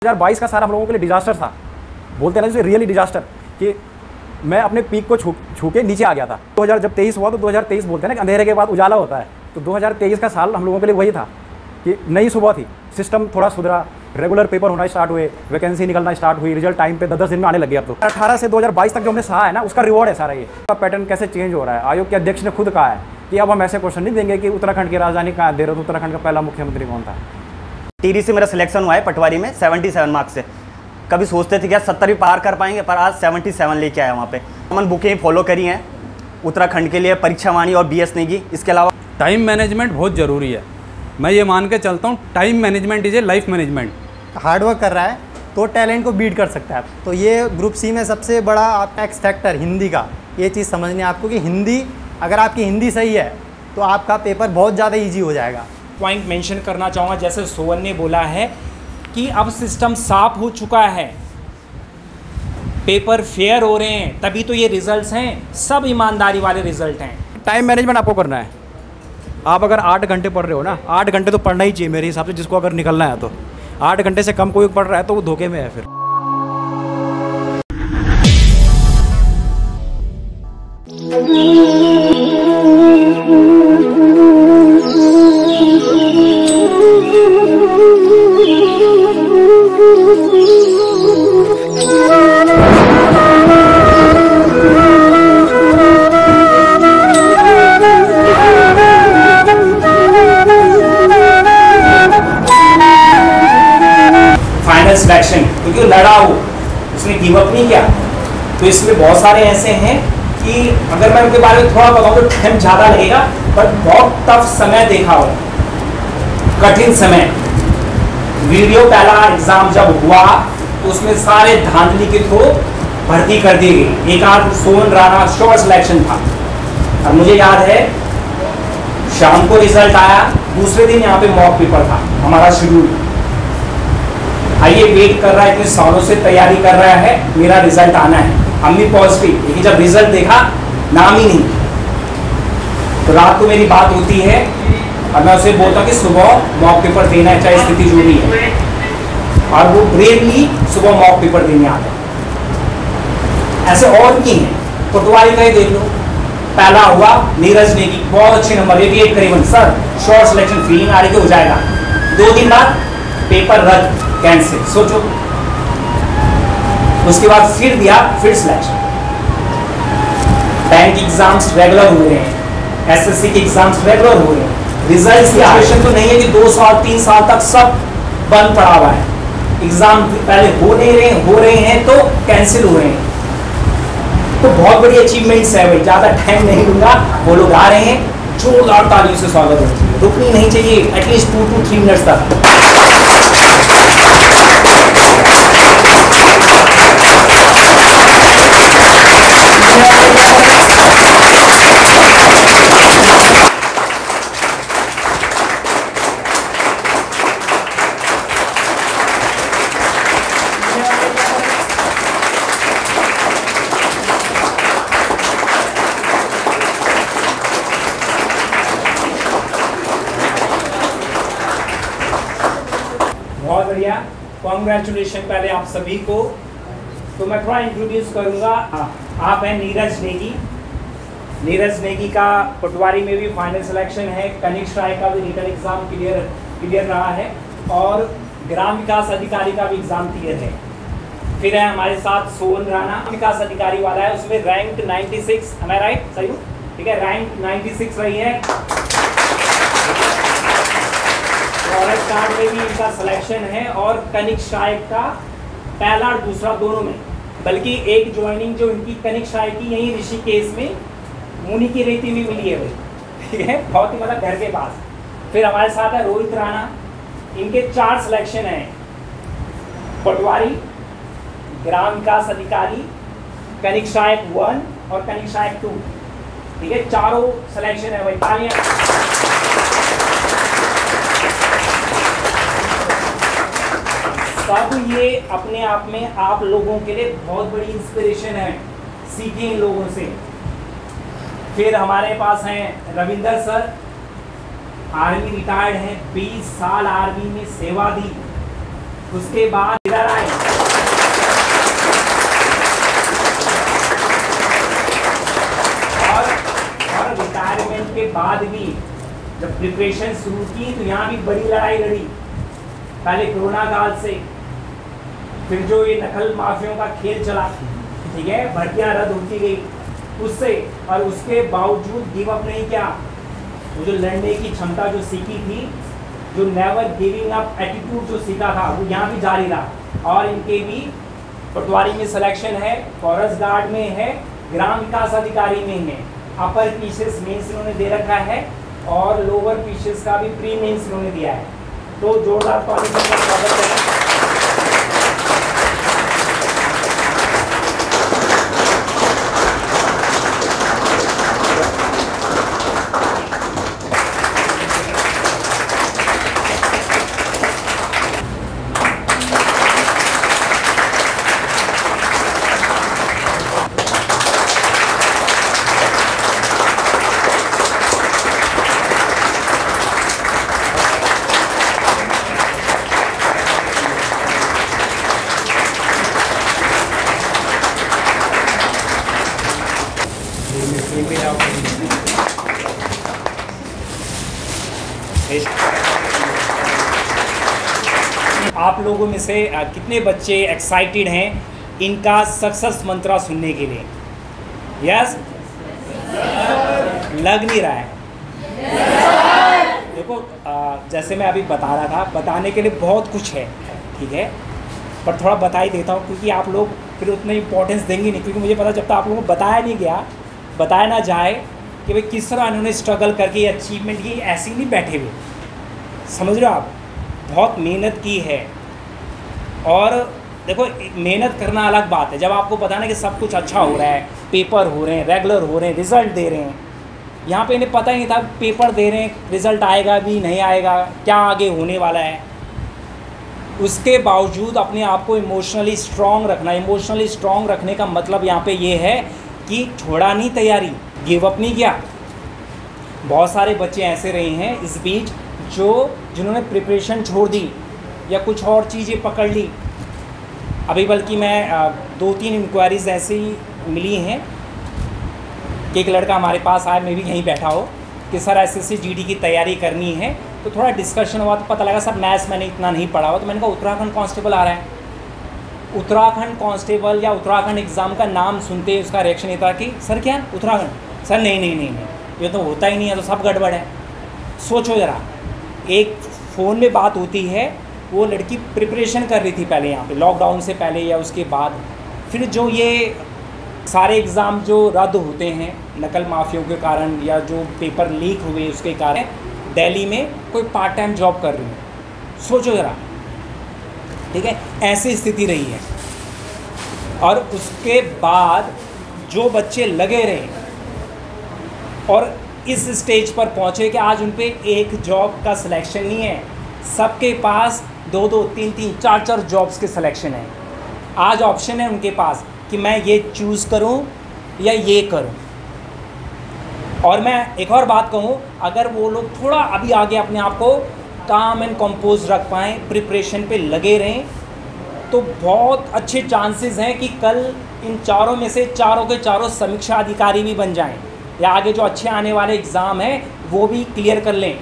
2022 का सारा हम लोगों के लिए डिजास्टर था, बोलते हैं ना जैसे रियली डिजास्टर, कि मैं अपने पीक को छू के नीचे आ गया था। 2000 जब 23 हुआ तो 2023 बोलते हैं ना कि अंधेरे के बाद उजाला होता है, तो 2023 का साल हम लोगों के लिए वही था कि नई सुबह थी, सिस्टम थोड़ा सुधरा, रेगुलर पेपर होना स्टार्ट हुए, वैकेंसी निकलना स्टार्ट हुई, रिजल्ट टाइम पे 10-10 दिन में आने लग गया। अब तो 18 से 2022 तक जो हमने सहा है ना, उसका रिवॉर्ड है सारा। ये पैटर्न कैसे चेंज हो रहा है, आयोग के अध्यक्ष ने खुद कहा है कि अब हम ऐसे क्वेश्चन नहीं देंगे कि उत्तराखंड की राजधानी कहाँ है, देहरादून उत्तराखंड का पहला मुख्यमंत्री कौन था। टिहरी से मेरा सिलेक्शन हुआ है पटवारी में 77 मार्क्स से। कभी सोचते थे कि 70 भी पार कर पाएंगे, पर आज 77 लेके आया वहाँ पे। कॉमन बुकें फॉलो करी हैं उत्तराखंड के लिए, परीक्षावाणी और BS नेगी। इसके अलावा टाइम मैनेजमेंट बहुत ज़रूरी है। मैं ये मान के चलता हूँ time management is a life management. Hard work कर रहा है तो टैलेंट को बीट कर सकता है। तो ये ग्रुप C में सबसे बड़ा आपका एक्स फैक्टर हिंदी का, ये चीज़ समझनी है आपको कि हिंदी, अगर आपकी हिंदी सही है तो आपका पेपर बहुत ज़्यादा ईजी हो जाएगा। पॉइंट मेंशन करना चाहूँगा, जैसे सोवन ने बोला है कि अब सिस्टम साफ हो चुका है, पेपर फेयर हो रहे हैं, तभी तो ये रिजल्ट्स हैं, सब ईमानदारी वाले रिजल्ट हैं। टाइम मैनेजमेंट आपको करना है। आप अगर 8 घंटे पढ़ रहे हो ना, 8 घंटे तो पढ़ना ही चाहिए मेरे हिसाब से, जिसको अगर निकलना है तो। 8 घंटे से कम कोई पढ़ रहा है तो वो धोखे में है फिर। सिलेक्शन क्योंकि वो लड़ा, वो उसने गिव अप नहीं किया। तो इसमें बहुत सारे ऐसे हैं कि अगर मैं उनके बारे में थोड़ा बताऊं तो टाइम ज़्यादा लगेगा, पर बहुत टफ समय देखा हो, कठिन समय। वीडियो पहला एग्जाम जब हुआ तो उसमें सारे धांधली के थ्रू भर्ती कर दी गई। एक आध सोन राणा शॉर्ट सिलेक्शन था। और मुझे याद है शाम को रिजल्ट आया, दूसरे दिन यहाँ पे मॉक पेपर था हमारा शेड्यूल। आइए वेट कर रहा है, इतने सालों से तैयारी कर रहा है, मेरा रिजल्ट आना है, हम भी पॉजिटिव। लेकिन जब रिजल्ट देखा, नाम ही नहीं। तो रात को मेरी बात होती है और मैं उसे बोलता कि सुबह मॉक पेपर देना है, चाहे स्थिति जो भी है। और वो ब्रेवली सुबह मॉक पेपर देने आता है। ऐसे और भी हैं, पटवारी का ही देख लो। पहला हुआ नीरज नेगी, बहुत अच्छे नंबर, 88 करीबन। सर शॉर्ट सिलेक्शन फीलिंग आ रही कि हो जाएगा। 2 दिन बाद पेपर रद्द, कैंसिल। सोचो, उसके बाद फिर दिया, फिर सिलेक्शन। बैंक एग्जाम्स रेगुलर हो रहे हैं, SSC के एग्जाम्स रेगुलर हो रहे हैं। रिजल्ट सिचुएशन तो नहीं है कि 2 साल 3 साल तक सब बंद पड़ा हुआ है। एग्जाम पहले हो रहे हैं तो कैंसिल हो रहे हैं। तो बहुत बड़ी अचीवमेंट्स है भाई। ज़्यादा टाइम नहीं लूंगा, वो लोग आ रहे हैं, जोरदार तालियों से स्वागत है। रुकनी नहीं चाहिए, एटलीस्ट 2 to 3 मिनट्स तक। बहुत बढ़िया, कॉन्ग्रेचुलेशन पहले आप सभी को। तो मैं थोड़ा इंट्रोड्यूस करूंगा। आप हैं नीरज नेगी। नीरज नेगी का पटवारी में भी फाइनल सिलेक्शन है, कनिष्ठ राय का भी रिटन एग्जाम क्लियर रहा है, और ग्राम विकास अधिकारी का भी एग्जाम क्लियर है। फिर है हमारे साथ सोन राणा, विकास अधिकारी वाला है, उसमें रैंक 96, am I right? सही हूँ? ठीक है, रैंक 96 रही है। फॉरेस्ट गार्ड में भी इनका सिलेक्शन है, और कनिष्ठ राय का पहला और दूसरा दोनों में, बल्कि एक ज्वाइनिंग जो इनकी कनिष्ठ राय की यही ऋषिकेश में मुनि की रेती में मिली है भाई। ठीक है, बहुत ही मतलब घर के पास। फिर हमारे साथ है रोहित राणा, इनके 4 सिलेक्शन हैं, पटवारी, ग्राम विकास अधिकारी, कनिष्ठ सहायक 1 और कनिष्ठ सहायक 2। ठीक है, चारों सिलेक्शन है भाई, तालियां। सब ये अपने आप में आप लोगों के लिए बहुत बड़ी इंस्पिरेशन है, सीखें इन लोगों से। फिर हमारे पास हैं रविंदर सर, आर्मी रिटायर्ड हैं, 20 साल आर्मी में सेवा दी। उसके बाद लड़ाई। और रिटायरमेंट के बाद भी जब प्रिपरेशन शुरू की तो यहाँ भी बड़ी लड़ाई लड़ी। पहले कोरोना काल से, फिर जो ये नकल माफियों का खेल चला, ठीक है, भर्तियाँ रद्द होती गई उससे, और उसके बावजूद गिव अप नहीं किया। वो जो लड़ने की क्षमता जो सीखी थी, जो नेवर गिविंग अप एटीट्यूड जो सीखा था, वो यहाँ भी जारी रहा। और इनके भी पटवारी में सिलेक्शन है, फॉरेस्ट गार्ड में है, ग्राम विकास अधिकारी में है। अपर पीसेस मेंस इन्होंने दे रखा है और लोअर पीसेस का भी प्री मेंस इन्होंने दिया है। तो जोरदार तालियों का स्वागत है। आप लोगों में से कितने बच्चे एक्साइटेड हैं इनका सक्सेस मंत्रा सुनने के लिए? यस? लग नहीं रहा है। देखो जैसे मैं अभी बता रहा था, बताने के लिए बहुत कुछ है, ठीक है, पर थोड़ा बता ही देता हूँ क्योंकि आप लोग फिर उतना इंपॉर्टेंस देंगे नहीं, क्योंकि मुझे पता जब तक आप लोगों को बताया नहीं गया, बताया ना जाए कि भाई किस तरह इन्होंने स्ट्रगल करके ये अचीवमेंट की, ऐसे ही नहीं बैठे हुए, समझ रहे हो आप, बहुत मेहनत की है। और देखो मेहनत करना अलग बात है, जब आपको पता ना कि सब कुछ अच्छा हो रहा है, पेपर हो रहे हैं, रेगुलर हो रहे हैं, रिज़ल्ट दे रहे हैं। यहाँ पे इन्हें पता ही नहीं था पेपर दे रहे हैं, रिज़ल्ट आएगा भी नहीं आएगा, क्या आगे होने वाला है। उसके बावजूद अपने आप को इमोशनली स्ट्रॉन्ग रखना। इमोशनली स्ट्रॉन्ग रखने का मतलब यहाँ पे ये है कि छोड़ा नहीं तैयारी, गिव अप नहीं किया। बहुत सारे बच्चे ऐसे रहे हैं इस बीच जिन्होंने प्रिपरेशन छोड़ दी या कुछ और चीज़ें पकड़ ली। अभी बल्कि मैं 2-3 इंक्वायरीज़ ऐसे ही मिली हैं कि एक लड़का हमारे पास आया, मैं भी यहीं बैठा हो, कि सर SSC GD की तैयारी करनी है। तो थोड़ा डिस्कशन हुआ तो पता लगा सर मैथ्स मैंने इतना नहीं पढ़ा हुआ। तो मैंने कहा उत्तराखंड कांस्टेबल आ रहा है। उत्तराखंड कांस्टेबल या उत्तराखंड एग्ज़ाम का नाम सुनते ही उसका रिएक्शन ये था कि सर क्या उत्तराखंड? सर नहीं, ये तो होता ही नहीं है, तो सब गड़बड़ है। सोचो ज़रा, एक फ़ोन में बात होती है, वो लड़की प्रिपरेशन कर रही थी पहले यहाँ पे, लॉकडाउन से पहले या उसके बाद। फिर जो ये सारे एग्ज़ाम जो रद्द होते हैं नकल माफियों के कारण या जो पेपर लीक हुए उसके कारण, दिल्ली में कोई पार्ट टाइम जॉब कर रही है। सोचो ज़रा, ठीक है, ऐसी स्थिति रही है। और उसके बाद जो बच्चे लगे रहे और इस स्टेज पर पहुँचे कि आज उन पे एक जॉब का सिलेक्शन नहीं है, सबके पास 2-2, 3-3, 4-4 जॉब्स के सिलेक्शन है। आज ऑप्शन है उनके पास कि मैं ये चूज़ करूं या ये करूं। और मैं एक और बात कहूं, अगर वो लोग थोड़ा अभी आगे अपने आप को काम एंड कंपोज रख पाएँ, प्रिपरेशन पे लगे रहें, तो बहुत अच्छे चांसेस हैं कि कल इन चारों में से चारों के चारों समीक्षा अधिकारी भी बन जाएं या आगे जो अच्छे आने वाले एग्ज़ाम हैं वो भी क्लियर कर लें।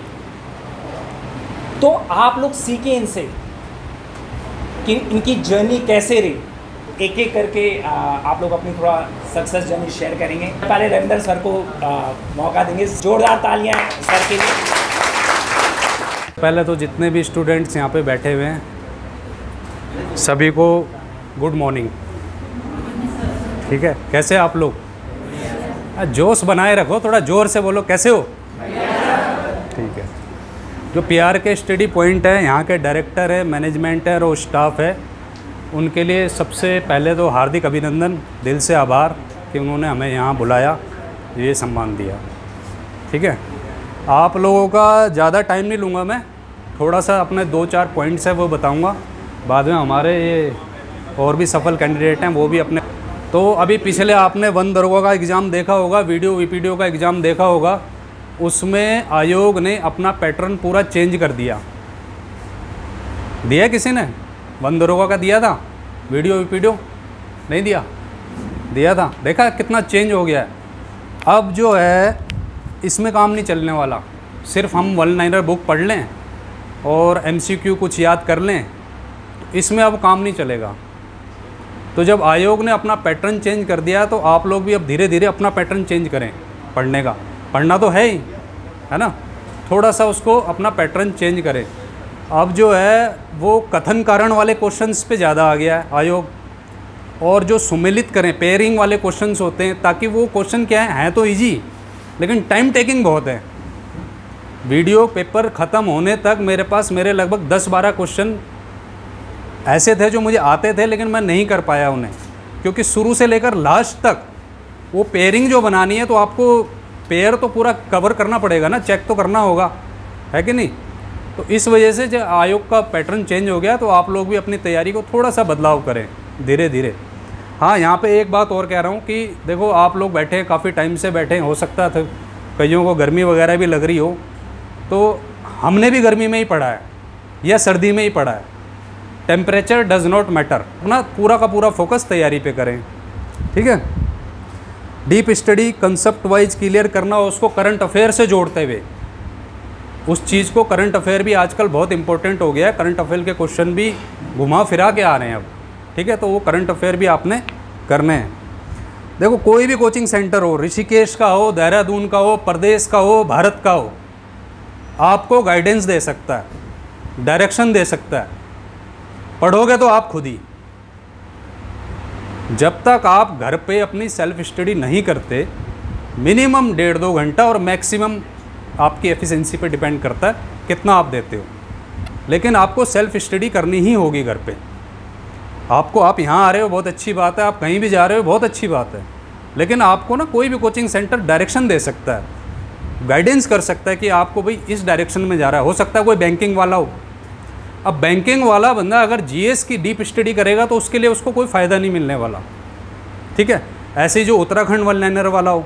तो आप लोग सीखें इनसे कि इनकी जर्नी कैसे रही। एक एक करके आप लोग अपनी थोड़ा सक्सेस जर्नी शेयर करेंगे। पहले रविंदर सर को मौका देंगे, जोरदार तालियां सर के लिए। पहले तो जितने भी स्टूडेंट्स यहाँ पे बैठे हुए हैं सभी को गुड मॉर्निंग। ठीक है, कैसे आप लोग? जोश बनाए रखो, थोड़ा ज़ोर से बोलो, कैसे हो? ठीक है। जो PR के स्टडी पॉइंट है, यहाँ के डायरेक्टर है, मैनेजमेंट है और स्टाफ है, उनके लिए सबसे पहले तो हार्दिक अभिनंदन, दिल से आभार कि उन्होंने हमें यहाँ बुलाया, ये सम्मान दिया। ठीक है, आप लोगों का ज़्यादा टाइम नहीं लूँगा मैं, थोड़ा सा अपने 2-4 पॉइंट्स है वो बताऊँगा, बाद में हमारे ये और भी सफल कैंडिडेट हैं वो भी अपने। तो अभी पिछले आपने वन दरोगा का एग्ज़ाम देखा होगा, वीडियो VPDO का एग्ज़ाम देखा होगा, उसमें आयोग ने अपना पैटर्न पूरा चेंज कर दिया किसी ने? वन दरोगा का दिया था, वीडियो नहीं दिया था। देखा कितना चेंज हो गया है। अब जो है इसमें काम नहीं चलने वाला, सिर्फ हम वन लाइनर बुक पढ़ लें और MCQ कुछ याद कर लें, तो इसमें अब काम नहीं चलेगा। तो जब आयोग ने अपना पैटर्न चेंज कर दिया तो आप लोग भी अब धीरे धीरे अपना पैटर्न चेंज करें पढ़ने का। पढ़ना तो है ही, है ना, थोड़ा सा उसको अपना पैटर्न चेंज करें। अब जो है वो कथन कारण वाले क्वेश्चंस पे ज़्यादा आ गया है आयोग, और जो सुमेलित करें पेयरिंग वाले क्वेश्चंस होते हैं, ताकि वो क्वेश्चन क्या है तो ईजी, लेकिन टाइम टेकिंग बहुत है। वीडियो पेपर ख़त्म होने तक मेरे लगभग 10-12 क्वेश्चन ऐसे थे जो मुझे आते थे, लेकिन मैं नहीं कर पाया उन्हें, क्योंकि शुरू से लेकर लास्ट तक वो पेयरिंग जो बनानी है तो आपको पेयर तो पूरा कवर करना पड़ेगा ना, चेक तो करना होगा, है कि नहीं। तो इस वजह से जब आयोग का पैटर्न चेंज हो गया तो आप लोग भी अपनी तैयारी को थोड़ा सा बदलाव करें धीरे धीरे। हाँ, यहाँ पे एक बात और कह रहा हूँ कि देखो आप लोग बैठे हैं, काफ़ी टाइम से बैठे हैं, हो सकता था कईयों को गर्मी वगैरह भी लग रही हो, तो हमने भी गर्मी में ही पढ़ा है या सर्दी में ही पढ़ा है। टेम्परेचर डज नॉट मैटर, अपना पूरा का पूरा फोकस तैयारी पे करें, ठीक है। Deep study concept wise clear करना और उसको करंट अफेयर से जोड़ते हुए, उस चीज़ को करंट अफेयर भी आजकल बहुत इंपॉर्टेंट हो गया है, करंट अफेयर के क्वेश्चन भी घुमा फिरा के आ रहे हैं अब, ठीक है। तो वो करंट अफेयर भी आपने करने हैं। देखो कोई भी कोचिंग सेंटर हो, ऋषिकेश का हो, देहरादून का हो, प्रदेश का हो, भारत का हो, आपको गाइडेंस दे सकता है, डायरेक्शन दे सकता है। पढ़ोगे तो आप खुद ही, जब तक आप घर पे अपनी सेल्फ स्टडी नहीं करते, मिनिमम 1.5-2 घंटा और मैक्सिमम आपकी एफिशिएंसी पे डिपेंड करता है कितना आप देते हो, लेकिन आपको सेल्फ स्टडी करनी ही होगी घर पे। आप यहाँ आ रहे हो बहुत अच्छी बात है, आप कहीं भी जा रहे हो बहुत अच्छी बात है, लेकिन आपको ना कोई भी कोचिंग सेंटर डायरेक्शन दे सकता है, गाइडेंस कर सकता है कि आपको भाई इस डायरेक्शन में जा रहा है। हो सकता है कोई बैंकिंग वाला हो, अब बैंकिंग वाला बंदा अगर GS की डीप स्टडी करेगा तो उसके लिए उसको कोई फ़ायदा नहीं मिलने वाला, ठीक है। ऐसे ही जो उत्तराखंड वन लाइनर वाला हो,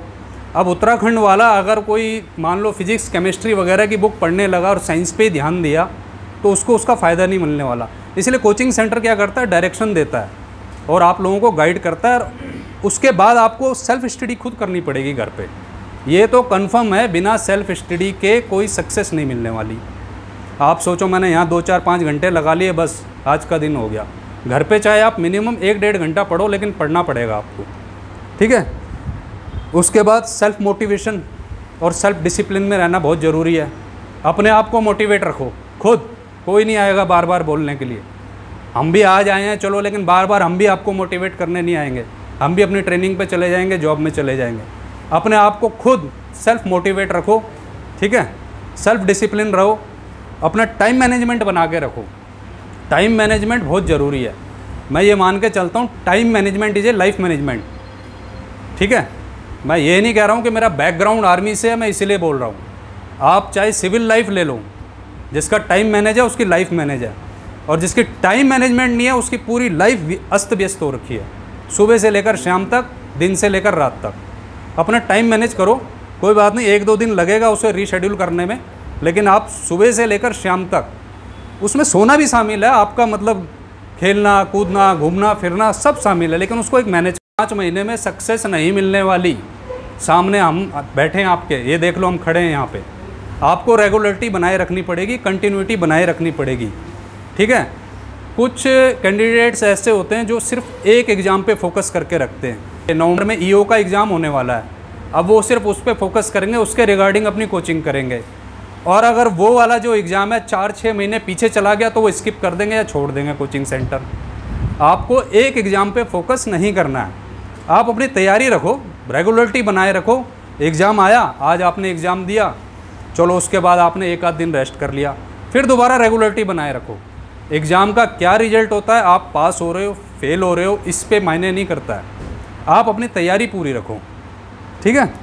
अब उत्तराखंड वाला अगर कोई मान लो फिजिक्स केमिस्ट्री वगैरह की बुक पढ़ने लगा और साइंस पे ध्यान दिया तो उसको उसका फ़ायदा नहीं मिलने वाला। इसलिए कोचिंग सेंटर क्या करता है, डायरेक्शन देता है और आप लोगों को गाइड करता है, उसके बाद आपको सेल्फ स्टडी खुद करनी पड़ेगी घर पे। ये तो कंफर्म है, बिना सेल्फ स्टडी के कोई सक्सेस नहीं मिलने वाली। आप सोचो मैंने यहाँ 2-4-5 घंटे लगा लिए, बस आज का दिन हो गया। घर पे चाहे आप मिनिमम 1-1.5 घंटा पढ़ो, लेकिन पढ़ना पड़ेगा आपको, ठीक है। उसके बाद सेल्फ मोटिवेशन और सेल्फ डिसिप्लिन में रहना बहुत ज़रूरी है। अपने आप को मोटिवेट रखो खुद, कोई नहीं आएगा बार बार बोलने के लिए। हम भी आज आए हैं चलो, लेकिन बार बार हम भी आपको मोटिवेट करने नहीं आएंगे, हम भी अपनी ट्रेनिंग पे चले जाएंगे, जॉब में चले जाएंगे। अपने आप को खुद सेल्फ मोटिवेट रखो, ठीक है। सेल्फ डिसिप्लिन रहो, अपना टाइम मैनेजमेंट बना के रखो। टाइम मैनेजमेंट बहुत ज़रूरी है। मैं ये मान के चलता हूँ time management is a life management, ठीक है। मैं ये नहीं कह रहा हूँ कि मेरा बैकग्राउंड आर्मी से है, मैं इसीलिए बोल रहा हूँ। आप चाहे सिविल लाइफ ले लो, जिसका टाइम मैनेज है उसकी लाइफ मैनेज है, और जिसकी टाइम मैनेजमेंट नहीं है उसकी पूरी लाइफ अस्त व्यस्त हो रखी है, सुबह से लेकर शाम तक, दिन से लेकर रात तक। अपना टाइम मैनेज करो, कोई बात नहीं 1-2 दिन लगेगा उसे रीशेड्यूल करने में, लेकिन आप सुबह से लेकर शाम तक, उसमें सोना भी शामिल है आपका, मतलब खेलना कूदना घूमना फिरना सब शामिल है, लेकिन उसको एक मैनेज। 5 महीने में सक्सेस नहीं मिलने वाली। सामने हम बैठे हैं आपके, ये देख लो हम खड़े हैं यहाँ पे। आपको रेगुलरिटी बनाए रखनी पड़ेगी, कंटिन्यूटी बनाए रखनी पड़ेगी, ठीक है। कुछ कैंडिडेट्स ऐसे होते हैं जो सिर्फ एक एग्ज़ाम पे फोकस करके रखते हैं। नवंबर में EO का एग्ज़ाम होने वाला है, अब वो सिर्फ उस पर फोकस करेंगे, उसके रिगार्डिंग अपनी कोचिंग करेंगे। और अगर वो वाला जो एग्ज़ाम है 4-6 महीने पीछे चला गया तो वो स्किप कर देंगे या छोड़ देंगे कोचिंग सेंटर। आपको एक एग्ज़ाम पे फोकस नहीं करना है। आप अपनी तैयारी रखो, रेगुलरिटी बनाए रखो। एग्ज़ाम आया, आज आपने एग्ज़ाम दिया, चलो उसके बाद आपने 1 आध दिन रेस्ट कर लिया, फिर दोबारा रेगुलरिटी बनाए रखो। एग्ज़ाम का क्या रिजल्ट होता है, आप पास हो रहे हो फेल हो रहे हो, इस पे मायने नहीं करता है। आप अपनी तैयारी पूरी रखो, ठीक है।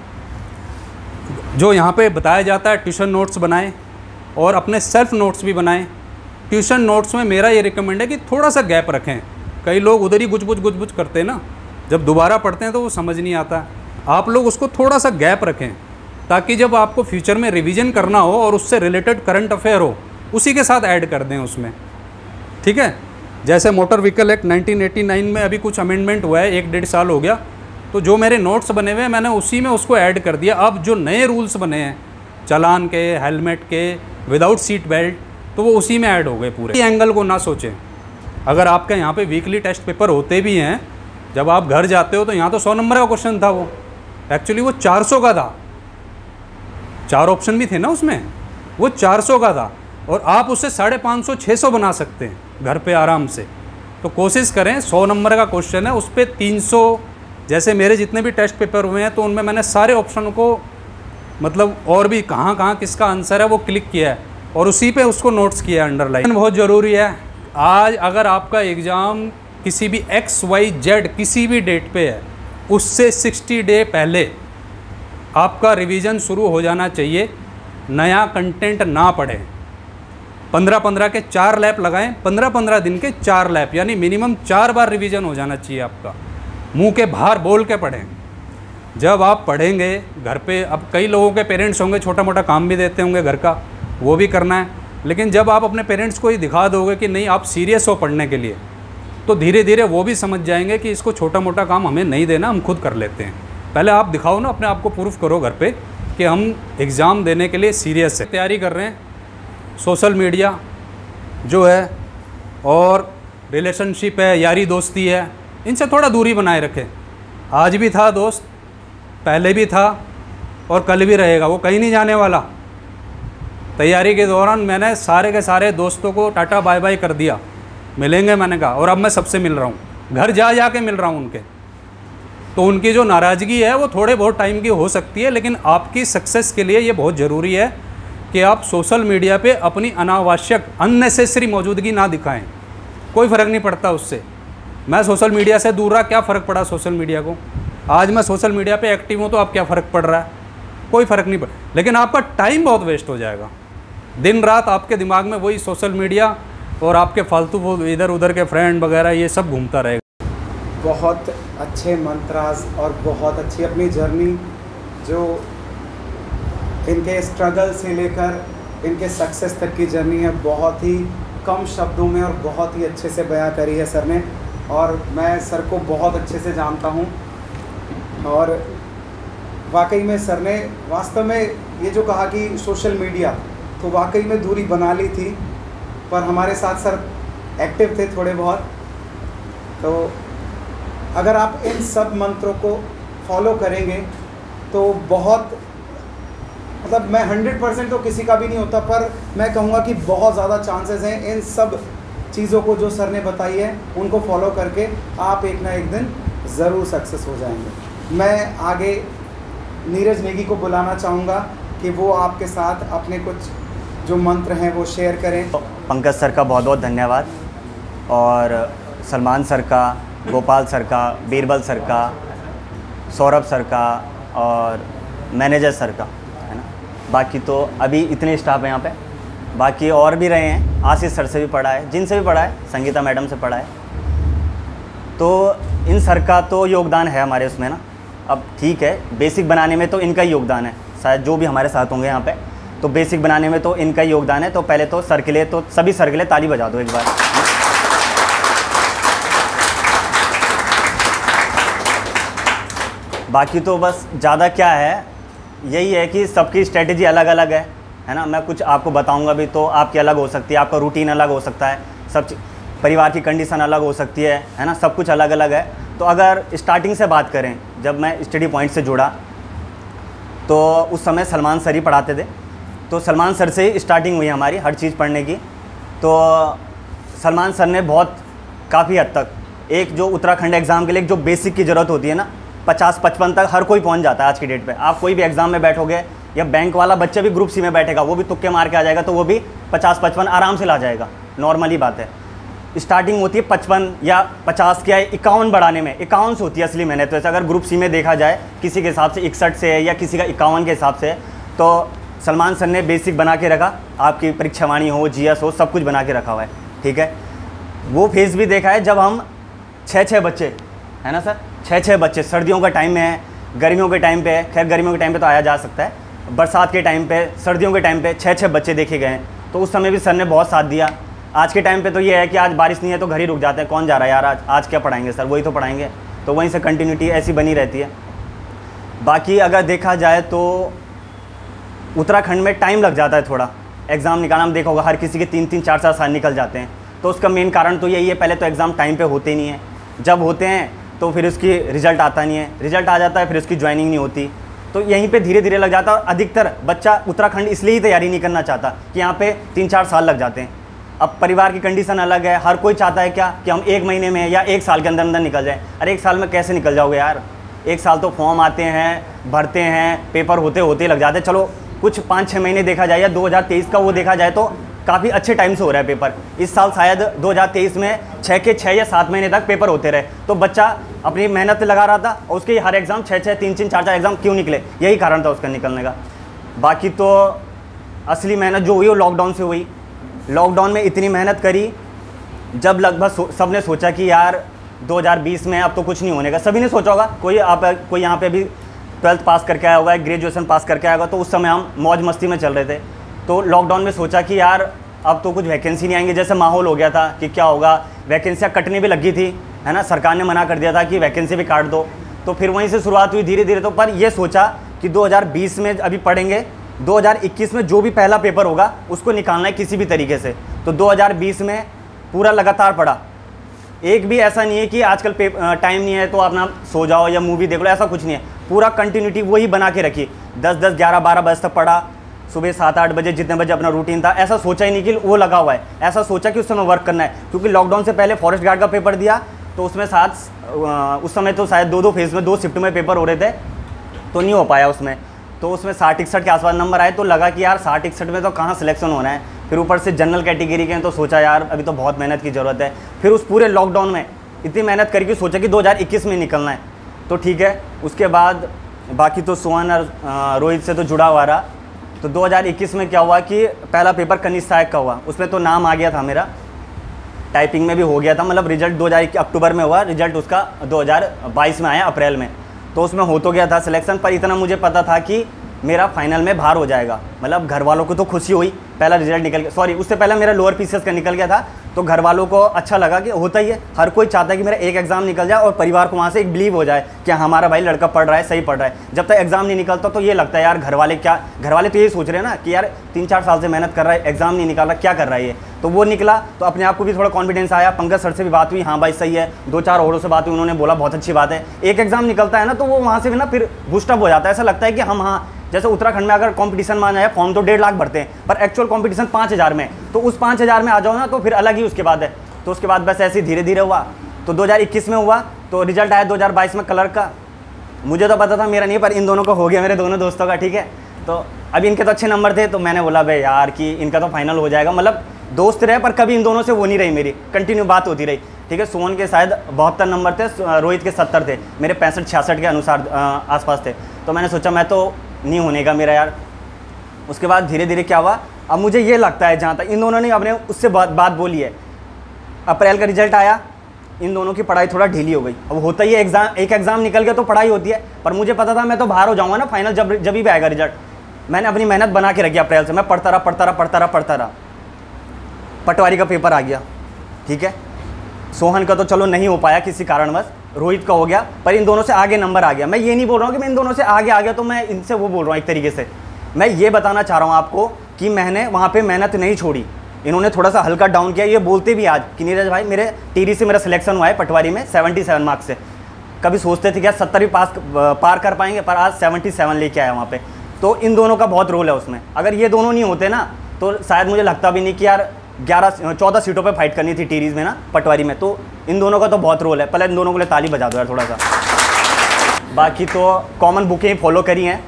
जो यहाँ पे बताया जाता है ट्यूशन नोट्स बनाएं और अपने सेल्फ नोट्स भी बनाएं। ट्यूशन नोट्स में मेरा ये रिकमेंड है कि थोड़ा सा गैप रखें। कई लोग उधर ही गुच करते हैं ना, जब दोबारा पढ़ते हैं तो वो समझ नहीं आता। आप लोग उसको थोड़ा सा गैप रखें ताकि जब आपको फ्यूचर में रिवीजन करना हो और उससे रिलेटेड करंट अफेयर हो, उसी के साथ ऐड कर दें उसमें, ठीक है। जैसे मोटर व्हीकल एक्ट 1989 में अभी कुछ अमेंडमेंट हुआ है, 1-1.5 साल हो गया, तो जो मेरे नोट्स बने हुए हैं मैंने उसी में उसको ऐड कर दिया। अब जो नए रूल्स बने हैं चालान के, हेलमेट के, विदाउट सीट बेल्ट, तो वो उसी में ऐड हो गए पूरे। एंगल को ना सोचें। अगर आपके यहाँ पे वीकली टेस्ट पेपर होते भी हैं, जब आप घर जाते हो तो यहाँ तो 100 नंबर का क्वेश्चन था, वो एक्चुअली वो 400 का था। 4 ऑप्शन भी थे ना उसमें, वो 400 का था और आप उससे 550-600 बना सकते हैं घर पे आराम से। तो कोशिश करें, 100 नंबर का क्वेश्चन है, उस पर 300, जैसे मेरे जितने भी टेस्ट पेपर हुए हैं तो उनमें मैंने सारे ऑप्शन को मतलब और भी कहाँ कहाँ किसका आंसर है वो क्लिक किया है और उसी पे उसको नोट्स किया है, अंडरलाइन। बहुत ज़रूरी है। आज अगर आपका एग्ज़ाम किसी भी XYZ किसी भी डेट पे है, उससे 60 डे पहले आपका रिवीजन शुरू हो जाना चाहिए। नया कंटेंट ना पढ़ें। 15-15 के 4 लैप लगाएं, 15-15 दिन के 4 लैप, यानी मिनिमम 4 बार रिवीजन हो जाना चाहिए आपका। मुंह के बाहर बोल के पढ़ें। जब आप पढ़ेंगे घर पे, अब कई लोगों के पेरेंट्स होंगे छोटा मोटा काम भी देते होंगे घर का, वो भी करना है, लेकिन जब आप अपने पेरेंट्स को ही दिखा दोगे कि नहीं आप सीरियस हो पढ़ने के लिए, तो धीरे धीरे वो भी समझ जाएंगे कि इसको छोटा मोटा काम हमें नहीं देना, हम खुद कर लेते हैं। पहले आप दिखाओ ना, अपने आप को प्रूफ करो घर पे कि हम एग्ज़ाम देने के लिए सीरियस है, तैयारी कर रहे हैं। सोशल मीडिया जो है और रिलेशनशिप है, यारी दोस्ती है, इनसे थोड़ा दूरी बनाए रखें। आज भी था दोस्त, पहले भी था और कल भी रहेगा, वो कहीं नहीं जाने वाला। तैयारी के दौरान मैंने सारे के सारे दोस्तों को टाटा बाय बाय कर दिया, मिलेंगे मैंने कहा, और अब मैं सबसे मिल रहा हूँ, घर जा के मिल रहा हूँ उनके। तो उनकी जो नाराज़गी है वो थोड़े बहुत टाइम की हो सकती है, लेकिन आपकी सक्सेस के लिए ये बहुत ज़रूरी है कि आप सोशल मीडिया पे अपनी अनावश्यक अननेसेसरी मौजूदगी ना दिखाएं। कोई फ़र्क नहीं पड़ता उससे। मैं सोशल मीडिया से दूर रहा, क्या फ़र्क पड़ा सोशल मीडिया को? आज मैं सोशल मीडिया पे एक्टिव हूँ तो अब क्या फ़र्क पड़ रहा है? कोई फ़र्क नहीं पड़, लेकिन आपका टाइम बहुत वेस्ट हो जाएगा। दिन रात आपके दिमाग में वही सोशल मीडिया और आपके फालतू वो इधर उधर के फ्रेंड वगैरह ये सब घूमता रहेगा। बहुत अच्छे मंत्रास और बहुत अच्छी अपनी जर्नी, जो इनके स्ट्रगल से लेकर इनके सक्सेस तक की जर्नी है, बहुत ही कम शब्दों में और बहुत ही अच्छे से बयां करी है सर ने। और मैं सर को बहुत अच्छे से जानता हूं और वाकई में सर ने वास्तव में ये जो कहा कि सोशल मीडिया, तो वाकई में दूरी बना ली थी, पर हमारे साथ सर एक्टिव थे थोड़े बहुत। तो अगर आप इन सब मंत्रों को फॉलो करेंगे तो बहुत, मतलब मैं 100% तो किसी का भी नहीं होता, पर मैं कहूँगा कि बहुत ज़्यादा चांसेस हैं इन सब चीज़ों को जो सर ने बताई है उनको फॉलो करके आप एक ना एक दिन ज़रूर सक्सेस हो जाएंगे। मैं आगे नीरज नेगी को बुलाना चाहूँगा कि वो आपके साथ अपने कुछ जो मंत्र हैं वो शेयर करें। पंकज सर का बहुत बहुत धन्यवाद, और सलमान सर का, गोपाल सर का, बीरबल सर का, सौरभ सर का और मैनेजर सर का, है ना। बाकी तो अभी इतने स्टाफ हैं यहाँ पे, बाकी और भी रहे हैं। आशीष सर से भी पढ़ा है, जिनसे भी पढ़ा है, संगीता मैडम से पढ़ा है। तो इन सर का तो योगदान है हमारे उसमें ना। अब ठीक है, बेसिक बनाने में तो इनका ही योगदान है, शायद जो भी हमारे साथ होंगे यहाँ पे, तो बेसिक बनाने में तो इनका ही योगदान है। तो पहले तो सर के लिए, तो सभी सर के लिए ताली बजा दो एक बार। बाकी तो बस ज़्यादा क्या है, यही है कि सबकी स्ट्रेटेजी अलग अलग है ना। मैं कुछ आपको बताऊंगा भी तो आपकी अलग हो सकती है, आपका रूटीन अलग हो सकता है, सब परिवार की कंडीशन अलग हो सकती है ना, सब कुछ अलग अलग है। तो अगर स्टार्टिंग से बात करें, जब मैं स्टडी पॉइंट से जुड़ा तो उस समय सलमान सर ही पढ़ाते थे। तो सलमान सर से ही स्टार्टिंग हुई हमारी हर चीज़ पढ़ने की। तो सलमान सर ने बहुत काफ़ी हद तक, एक जो उत्तराखंड एग्ज़ाम के लिए जो बेसिक की ज़रूरत होती है ना, 50-55 तक हर कोई पहुंच जाता है आज की डेट पे। आप कोई भी एग्ज़ाम में बैठोगे, या बैंक वाला बच्चा भी ग्रुप सी में बैठेगा, वो भी तुक्के मार के आ जाएगा, तो वो भी 50-55 आराम से ला जाएगा, नॉर्मली बात है। स्टार्टिंग होती है 55 या 50 के 51 बढ़ाने में, 51 से होती है असली मेहनत। वैसे अगर ग्रुप सी में देखा जाए, किसी के हिसाब से 61 से है या किसी का 51 के हिसाब से है। तो सलमान सर ने बेसिक बना के रखा, आपकी परीक्षावाणी हो, GS हो, सब कुछ बना के रखा हुआ है, ठीक है। वो फेज़ भी देखा है जब हम 6-6 बच्चे, है ना सर, 6-6 बच्चे, सर्दियों का टाइम में है, गर्मियों के टाइम पे है, खैर गर्मियों के टाइम पे तो आया जा सकता है, बरसात के टाइम पे, सर्दियों के टाइम पे 6-6 बच्चे देखे गए हैं। तो उस समय भी सर ने बहुत साथ दिया। आज के टाइम पे तो ये है कि आज बारिश नहीं है तो घर ही रुक जाते हैं, कौन जा रहा है यार, आज क्या पढ़ाएंगे सर, वही तो पढ़ाएंगे, तो वहीं से कंटिन्यूटी ऐसी बनी रहती है। बाकी अगर देखा जाए तो उत्तराखंड में टाइम लग जाता है थोड़ा एग्ज़ाम निकालना, देखा होगा हर किसी के 3-3 4-4 साल निकल जाते हैं। तो उसका मेन कारण तो यही है, पहले तो एग्ज़ाम टाइम पे होते नहीं है, जब होते हैं तो फिर उसकी रिज़ल्ट आता नहीं है, रिज़ल्ट आ जाता है फिर उसकी ज्वाइनिंग नहीं होती, तो यहीं पे धीरे धीरे लग जाता है। और अधिकतर बच्चा उत्तराखंड इसलिए ही तैयारी नहीं करना चाहता कि यहाँ पे 3-4 साल लग जाते हैं। अब परिवार की कंडीशन अलग है, हर कोई चाहता है क्या कि हम 1 महीने में या 1 साल के अंदर अंदर निकल जाएँ। अरे 1 साल में कैसे निकल जाओगे यार, 1 साल तो फॉर्म आते हैं, भरते हैं, पेपर होते होते लग जाते हैं। चलो कुछ 5-6 महीने देखा जाए या 2023 का वो देखा जाए तो काफ़ी अच्छे टाइम से हो रहा है पेपर। इस साल शायद 2023 में 6 या 7 महीने तक पेपर होते रहे, तो बच्चा अपनी मेहनत लगा रहा था और उसके हर एग्ज़ाम 6-6, 3-3, 4-4 एग्ज़ाम क्यों निकले, यही कारण था उसका निकलने का। बाकी तो असली मेहनत जो हुई वो लॉकडाउन से हुई। लॉकडाउन में इतनी मेहनत करी, जब लगभग सब ने सोचा कि यार 2020 में अब तो कुछ नहीं होने का, सभी ने सोचा होगा, कोई यहाँ पे भी 12th पास करके आया होगा, ग्रेजुएशन पास करके आया होगा, तो उस समय हम मौज मस्ती में चल रहे थे। तो लॉकडाउन में सोचा कि यार अब तो कुछ वैकेंसी नहीं आएंगे, जैसे माहौल हो गया था कि क्या होगा, वैकेंसियाँ कटने भी लगी थी, है ना, सरकार ने मना कर दिया था कि वैकेंसी भी काट दो। तो फिर वहीं से शुरुआत हुई धीरे धीरे। तो पर ये सोचा कि 2020 में अभी पढ़ेंगे, 2021 में जो भी पहला पेपर होगा उसको निकालना है किसी भी तरीके से। तो 2020 में पूरा लगातार पढ़ा, एक भी ऐसा नहीं है कि आजकल टाइम नहीं है तो अपना सो जाओ या मूवी देख लो, ऐसा कुछ नहीं है। पूरा कंटिन्यूटी वही बना के रखी, 10-10, 11-12 बजे तक पढ़ा, सुबह 7-8 बजे जितने बजे अपना रूटीन था। ऐसा सोचा ही नहीं कि वो लगा हुआ है, ऐसा सोचा कि उस समय वर्क करना है। क्योंकि लॉकडाउन से पहले फॉरेस्ट गार्ड का पेपर दिया तो उसमें उस समय तो शायद 2-2 फेज़ में 2 शिफ्ट में पेपर हो रहे थे, तो नहीं हो पाया उसमें। तो उसमें 60-61 के आसपास नंबर आए, तो लगा कि यार 60-61 में तो कहाँ सिलेक्शन होना है। फिर ऊपर से जनरल कैटेगरी के हैं, तो सोचा यार अभी तो बहुत मेहनत की ज़रूरत है। फिर उस पूरे लॉकडाउन में इतनी मेहनत करके सोचा कि 2021 में निकलना है, तो ठीक है। उसके बाद बाकी तो सोहन और रोहित से तो जुड़ा हुआ रहा। तो 2021 में क्या हुआ कि पहला पेपर कनिष्ठ सहायक का हुआ, उसमें तो नाम आ गया था मेरा, टाइपिंग में भी हो गया था, मतलब रिजल्ट 2021 अक्टूबर में हुआ, रिजल्ट उसका 2022 में आया अप्रैल में। तो उसमें हो तो गया था सिलेक्शन, पर इतना मुझे पता था कि मेरा फाइनल में बाहर हो जाएगा। मतलब घर वालों को तो खुशी हुई, पहला रिजल्ट निकल गया, सॉरी उससे पहले मेरा लोअर पीसीएस का निकल गया था, तो घर वालों को अच्छा लगा कि होता ही है, हर कोई चाहता है कि मेरा एक एग्ज़ाम निकल जाए और परिवार को वहाँ से एक बिलीव हो जाए कि हमारा भाई लड़का पढ़ रहा है, सही पढ़ रहा है। जब तक एग्ज़ाम नहीं निकलता तो ये लगता है यार घर वाले तो यही सोच रहे हैं ना कि यार 3-4 साल से मेहनत कर रहा है, एग्ज़ाम नहीं निकाल रहा, क्या कर रहा है ये। तो वो निकला तो अपने आप को भी थोड़ा कॉन्फिडेंस आया। पंकज सर से भी बात हुई, हाँ भाई सही है, 2-4 औरों से बात हुई, उन्होंने बोला बहुत अच्छी बात है। एक एग्ज़ाम निकलता है ना तो वो वहाँ से भी ना फिर बूस्टअप हो जाता है, ऐसा लगता है कि हम हाँ, जैसे उत्तराखंड में अगर कंपटीशन में आ जाए, फॉर्म तो 1.5 लाख भरते हैं, पर एक्चुअल कंपटीशन 5000 में, तो उस 5000 में आ जाओ ना तो फिर अलग ही उसके बाद है। तो उसके बाद बस ऐसे ही धीरे धीरे हुआ। तो 2021 में हुआ, तो रिजल्ट आया 2022 में कलर का। मुझे तो पता था मेरा नहीं, पर इन दोनों का हो गया, मेरे दोनों दोस्तों का, ठीक है। तो अभी इनके तो अच्छे नंबर थे, तो मैंने बोला भाई यार कि इनका तो फाइनल हो जाएगा। मतलब दोस्त रहे पर कभी इन दोनों से वो नहीं रही मेरी, कंटिन्यू बात होती रही, ठीक है। सोहन के शायद 72 नंबर थे, रोहित के 70 थे, मेरे 65-66 के अनुसार आसपास थे। तो मैंने सोचा मैं तो नहीं होने का मेरा यार। उसके बाद धीरे धीरे क्या हुआ, अब मुझे ये लगता है जहाँ तक इन दोनों ने अपने उससे बात बोली है, अप्रैल का रिजल्ट आया, इन दोनों की पढ़ाई थोड़ा ढीली हो गई। अब होता ही है, एक एग्ज़ाम निकल गया तो पढ़ाई होती है, पर मुझे पता था मैं तो बाहर हो जाऊँगा ना फाइनल, जब भी आएगा रिजल्ट। मैंने अपनी मेहनत बना के रखी अप्रैल से, मैं पढ़ता रहा। पटवारी का पेपर आ गया, ठीक है। सोहन का तो चलो नहीं हो पाया किसी कारणवश, रोहित का हो गया, पर इन दोनों से आगे नंबर आ गया। मैं ये नहीं बोल रहा हूँ कि मैं इन दोनों से आगे आ गया तो मैं इनसे वो बोल रहा हूँ, एक तरीके से मैं ये बताना चाह रहा हूँ आपको कि मैंने वहाँ पे मेहनत नहीं छोड़ी। इन्होंने थोड़ा सा हल्का डाउन किया, ये बोलते भी आज कि नीरज भाई मेरे टीरी से मेरा सिलेक्शन हुआ है पटवारी में 77 मार्क्स से। कभी सोचते थे कि यार 70 भी पार कर पाएंगे, पर आज 77 लेके आया वहाँ पे। तो इन दोनों का बहुत रोल है उसमें। अगर ये दोनों नहीं होते ना तो शायद मुझे लगता भी नहीं कि यार 14 सीटों पे फाइट करनी थी टीरीज़ में ना, पटवारी में। तो इन दोनों का तो बहुत रोल है। पहले इन दोनों के लिए ताली बजा दो यार थोड़ा सा। बाकी तो कॉमन बुकें ही फॉलो करी हैं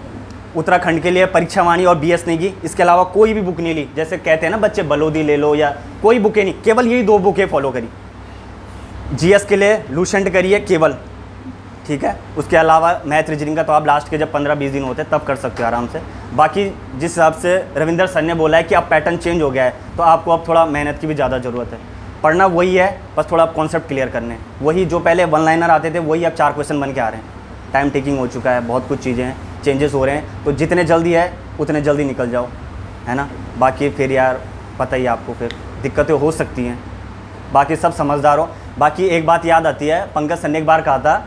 उत्तराखंड के लिए, परीक्षा वाणी और BS नेगी। इसके अलावा कोई भी बुक नहीं ली, जैसे कहते हैं ना बच्चे बलोदी ले लो, या कोई बुकें नहीं, केवल यही 2 बुकें फॉलो करी। GS के लिए लूसेंट करी है केवल, ठीक है। उसके अलावा मैथ रीजनिंग का तो आप लास्ट के जब 15-20 दिन होते हैं तब कर सकते हो आराम से। बाकी जिस हिसाब से रविंदर सर ने बोला है कि अब पैटर्न चेंज हो गया है, तो आपको अब थोड़ा मेहनत की भी ज़्यादा ज़रूरत है। पढ़ना वही है, बस थोड़ा कॉन्सेप्ट क्लियर करने, वही जो पहले 1 लाइनर आते थे वही अब 4 क्वेश्चन बन के आ रहे हैं। टाइम टेकिंग हो चुका है, बहुत कुछ चीज़ें हैं, चेंजेस हो रहे हैं, तो जितने जल्दी है उतने जल्दी निकल जाओ, है ना। बाकी फिर यार पता ही आपको फिर दिक्कतें हो सकती हैं, बाकी सब समझदार हो। बाकी एक बात याद आती है, पंकज सर ने एक बार कहा था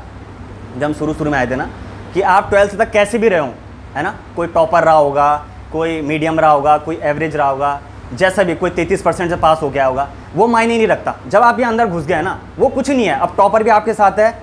जब हम शुरू में आए थे ना, कि आप 12th तक कैसे भी रहे हो, है ना, कोई टॉपर रहा होगा, कोई मीडियम रहा होगा, कोई एवरेज रहा होगा, जैसा भी, कोई 33% से पास हो गया होगा, वो मायने नहीं रखता। जब आप यहाँ अंदर घुस गए ना, वो कुछ नहीं है। अब टॉपर भी आपके साथ है,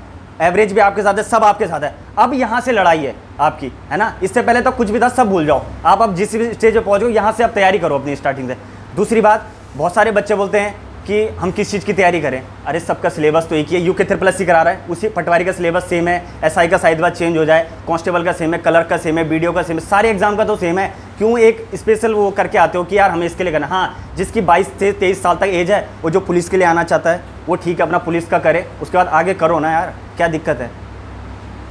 एवरेज भी आपके साथ है, सब आपके साथ है। अब यहाँ से लड़ाई है आपकी, है ना। इससे पहले तो कुछ भी था, सब भूल जाओ। आप अब जिस भी स्टेज पे पहुँच गए, यहाँ से आप तैयारी करो अपनी स्टार्टिंग से। दूसरी बात, बहुत सारे बच्चे बोलते हैं कि हम किस चीज़ की तैयारी करें। अरे सबका सिलेबस तो एक ही है, यूके ट्रिपल करा रहा है, उसी पटवारी का सिलेबस सेम है, एसआई का शायद बात चेंज हो जाए, कांस्टेबल का सेम है, क्लर्क का सेम है, बीडीओ का सेम है, सारे एग्जाम का तो सेम है। क्यों एक स्पेशल वो करके आते हो कि यार हमें इसके लिए करना। हाँ, जिसकी 22 से 23 साल तक एज है, वो जो पुलिस के लिए आना चाहता है वो ठीक है, अपना पुलिस का करे, उसके बाद आगे करो ना यार, क्या दिक्कत है।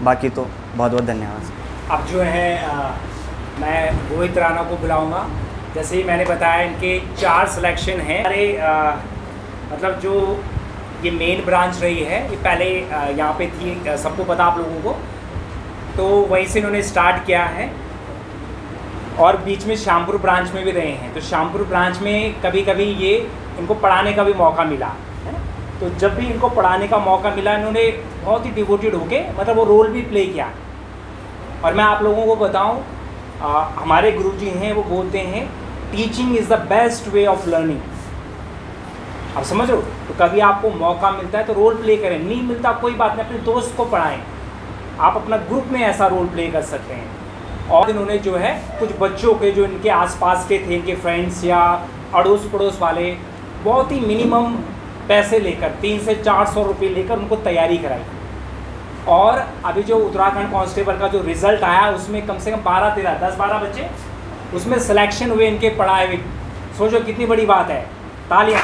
बाकी तो बहुत बहुत धन्यवाद। अब जो है मैं रोहित राणा को बुलाऊंगा। जैसे ही मैंने बताया, इनके 4 सिलेक्शन हैं। अरे मतलब जो ये मेन ब्रांच रही है, ये पहले यहाँ पे थी, सबको पता आप लोगों को, तो वहीं से इन्होंने स्टार्ट किया है। और बीच में श्यामपुर ब्रांच में भी रहे हैं। तो श्यामपुर ब्रांच में कभी कभी ये इनको पढ़ाने का भी मौका मिला है ना। तो जब भी इनको पढ़ाने का मौका मिला, इन्होंने बहुत ही डिवोटेड होके मतलब वो रोल भी प्ले किया। और मैं आप लोगों को बताऊं, हमारे गुरुजी हैं, वो बोलते हैं teaching is the best way of learning. आप समझ रहे हो। तो कभी आपको मौका मिलता है तो रोल प्ले करें, नहीं मिलता कोई बात नहीं, अपने दोस्त को पढ़ाएं। आप अपना ग्रुप में ऐसा रोल प्ले कर सकते हैं। और इन्होंने जो है कुछ बच्चों के जो इनके आसपास के थे, इनके फ्रेंड्स या अड़ोस पड़ोस वाले, बहुत ही मिनिमम पैसे लेकर 300 से 400 रुपये लेकर उनको तैयारी कराई। और अभी जो उत्तराखंड कांस्टेबल का जो रिज़ल्ट आया, उसमें कम से कम 10-12 बच्चे उसमें सिलेक्शन हुए इनके पढ़ाए हुए। सोचो कितनी बड़ी बात है, तालियां।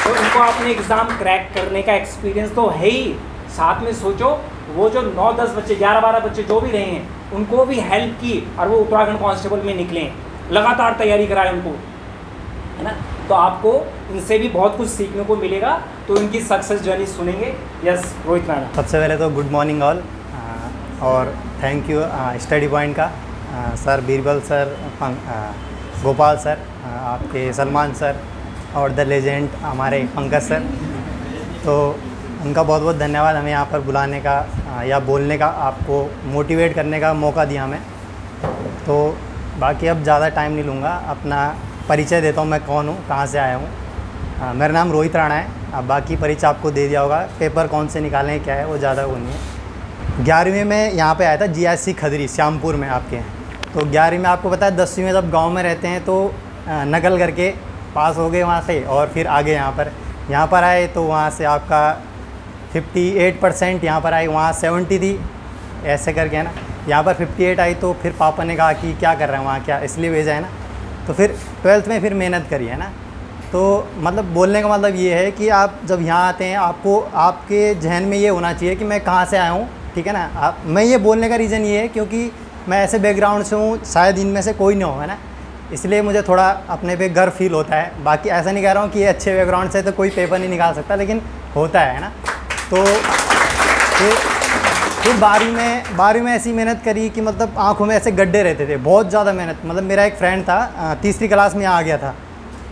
तो इनको अपने एग्ज़ाम क्रैक करने का एक्सपीरियंस तो है ही, साथ में सोचो वो जो 9-10 बच्चे, 11-12 बच्चे जो भी रहे हैं, उनको भी हेल्प की और वो उत्तराखंड कांस्टेबल में निकले, लगातार तैयारी कराए उनको, है ना। तो आपको इनसे भी बहुत कुछ सीखने को मिलेगा। तो इनकी सक्सेस जर्नी सुनेंगे। यस, रोहित राणा। सबसे पहले तो गुड मॉर्निंग ऑल, और थैंक यू स्टडी पॉइंट का sir Birbal sir, Gopal sir, आपके सलमान सर और द लेजेंड हमारे पंकज सर। तो उनका बहुत बहुत धन्यवाद हमें यहाँ पर बुलाने का या बोलने का, आपको मोटिवेट करने का मौका दिया हमें। तो बाकी अब ज़्यादा टाइम नहीं लूँगा, अपना परिचय देता हूँ, मैं कौन हूँ, कहाँ से आया हूँ। मेरा नाम रोहित राणा है। अब बाकी परिचय आपको दे दिया होगा, पेपर कौन से निकालें क्या है वो ज़्यादा वो नहीं है। 11वीं में यहाँ पे आया था GIC खदरी, श्यामपुर में आपके हैं। तो 11वीं में आपको पता है, 10वीं में जब गाँव में रहते हैं तो नकल करके पास हो गए वहाँ से, और फिर आगे यहाँ पर आए तो वहाँ से आपका 58% यहाँ पर आई, वहाँ 70 थी, ऐसे करके है ना। यहाँ पर 58 आई तो फिर पापा ने कहा कि क्या कर रहे हैं वहाँ, क्या इसलिए भेजा है ना। तो फिर 12th में फिर मेहनत करी है ना। तो मतलब बोलने का मतलब ये है कि आप जब यहाँ आते हैं, आपको आपके जहन में ये होना चाहिए कि मैं कहाँ से आया हूँ, ठीक है ना। मैं ये बोलने का रीज़न ये है क्योंकि मैं ऐसे बैकग्राउंड से हूँ, शायद इनमें से कोई नहीं हो, है ना, इसलिए मुझे थोड़ा अपने पे गर्व फील होता है। बाकी ऐसा नहीं कह रहा हूँ कि ये अच्छे बैकग्राउंड से तो कोई पेपर नहीं निकाल सकता, लेकिन होता है ना। तो फिर 12वीं में ऐसी मेहनत करी कि मतलब आंखों में ऐसे गड्ढे रहते थे, बहुत ज़्यादा मेहनत। मतलब मेरा एक फ्रेंड था, तीसरी क्लास में आ गया था,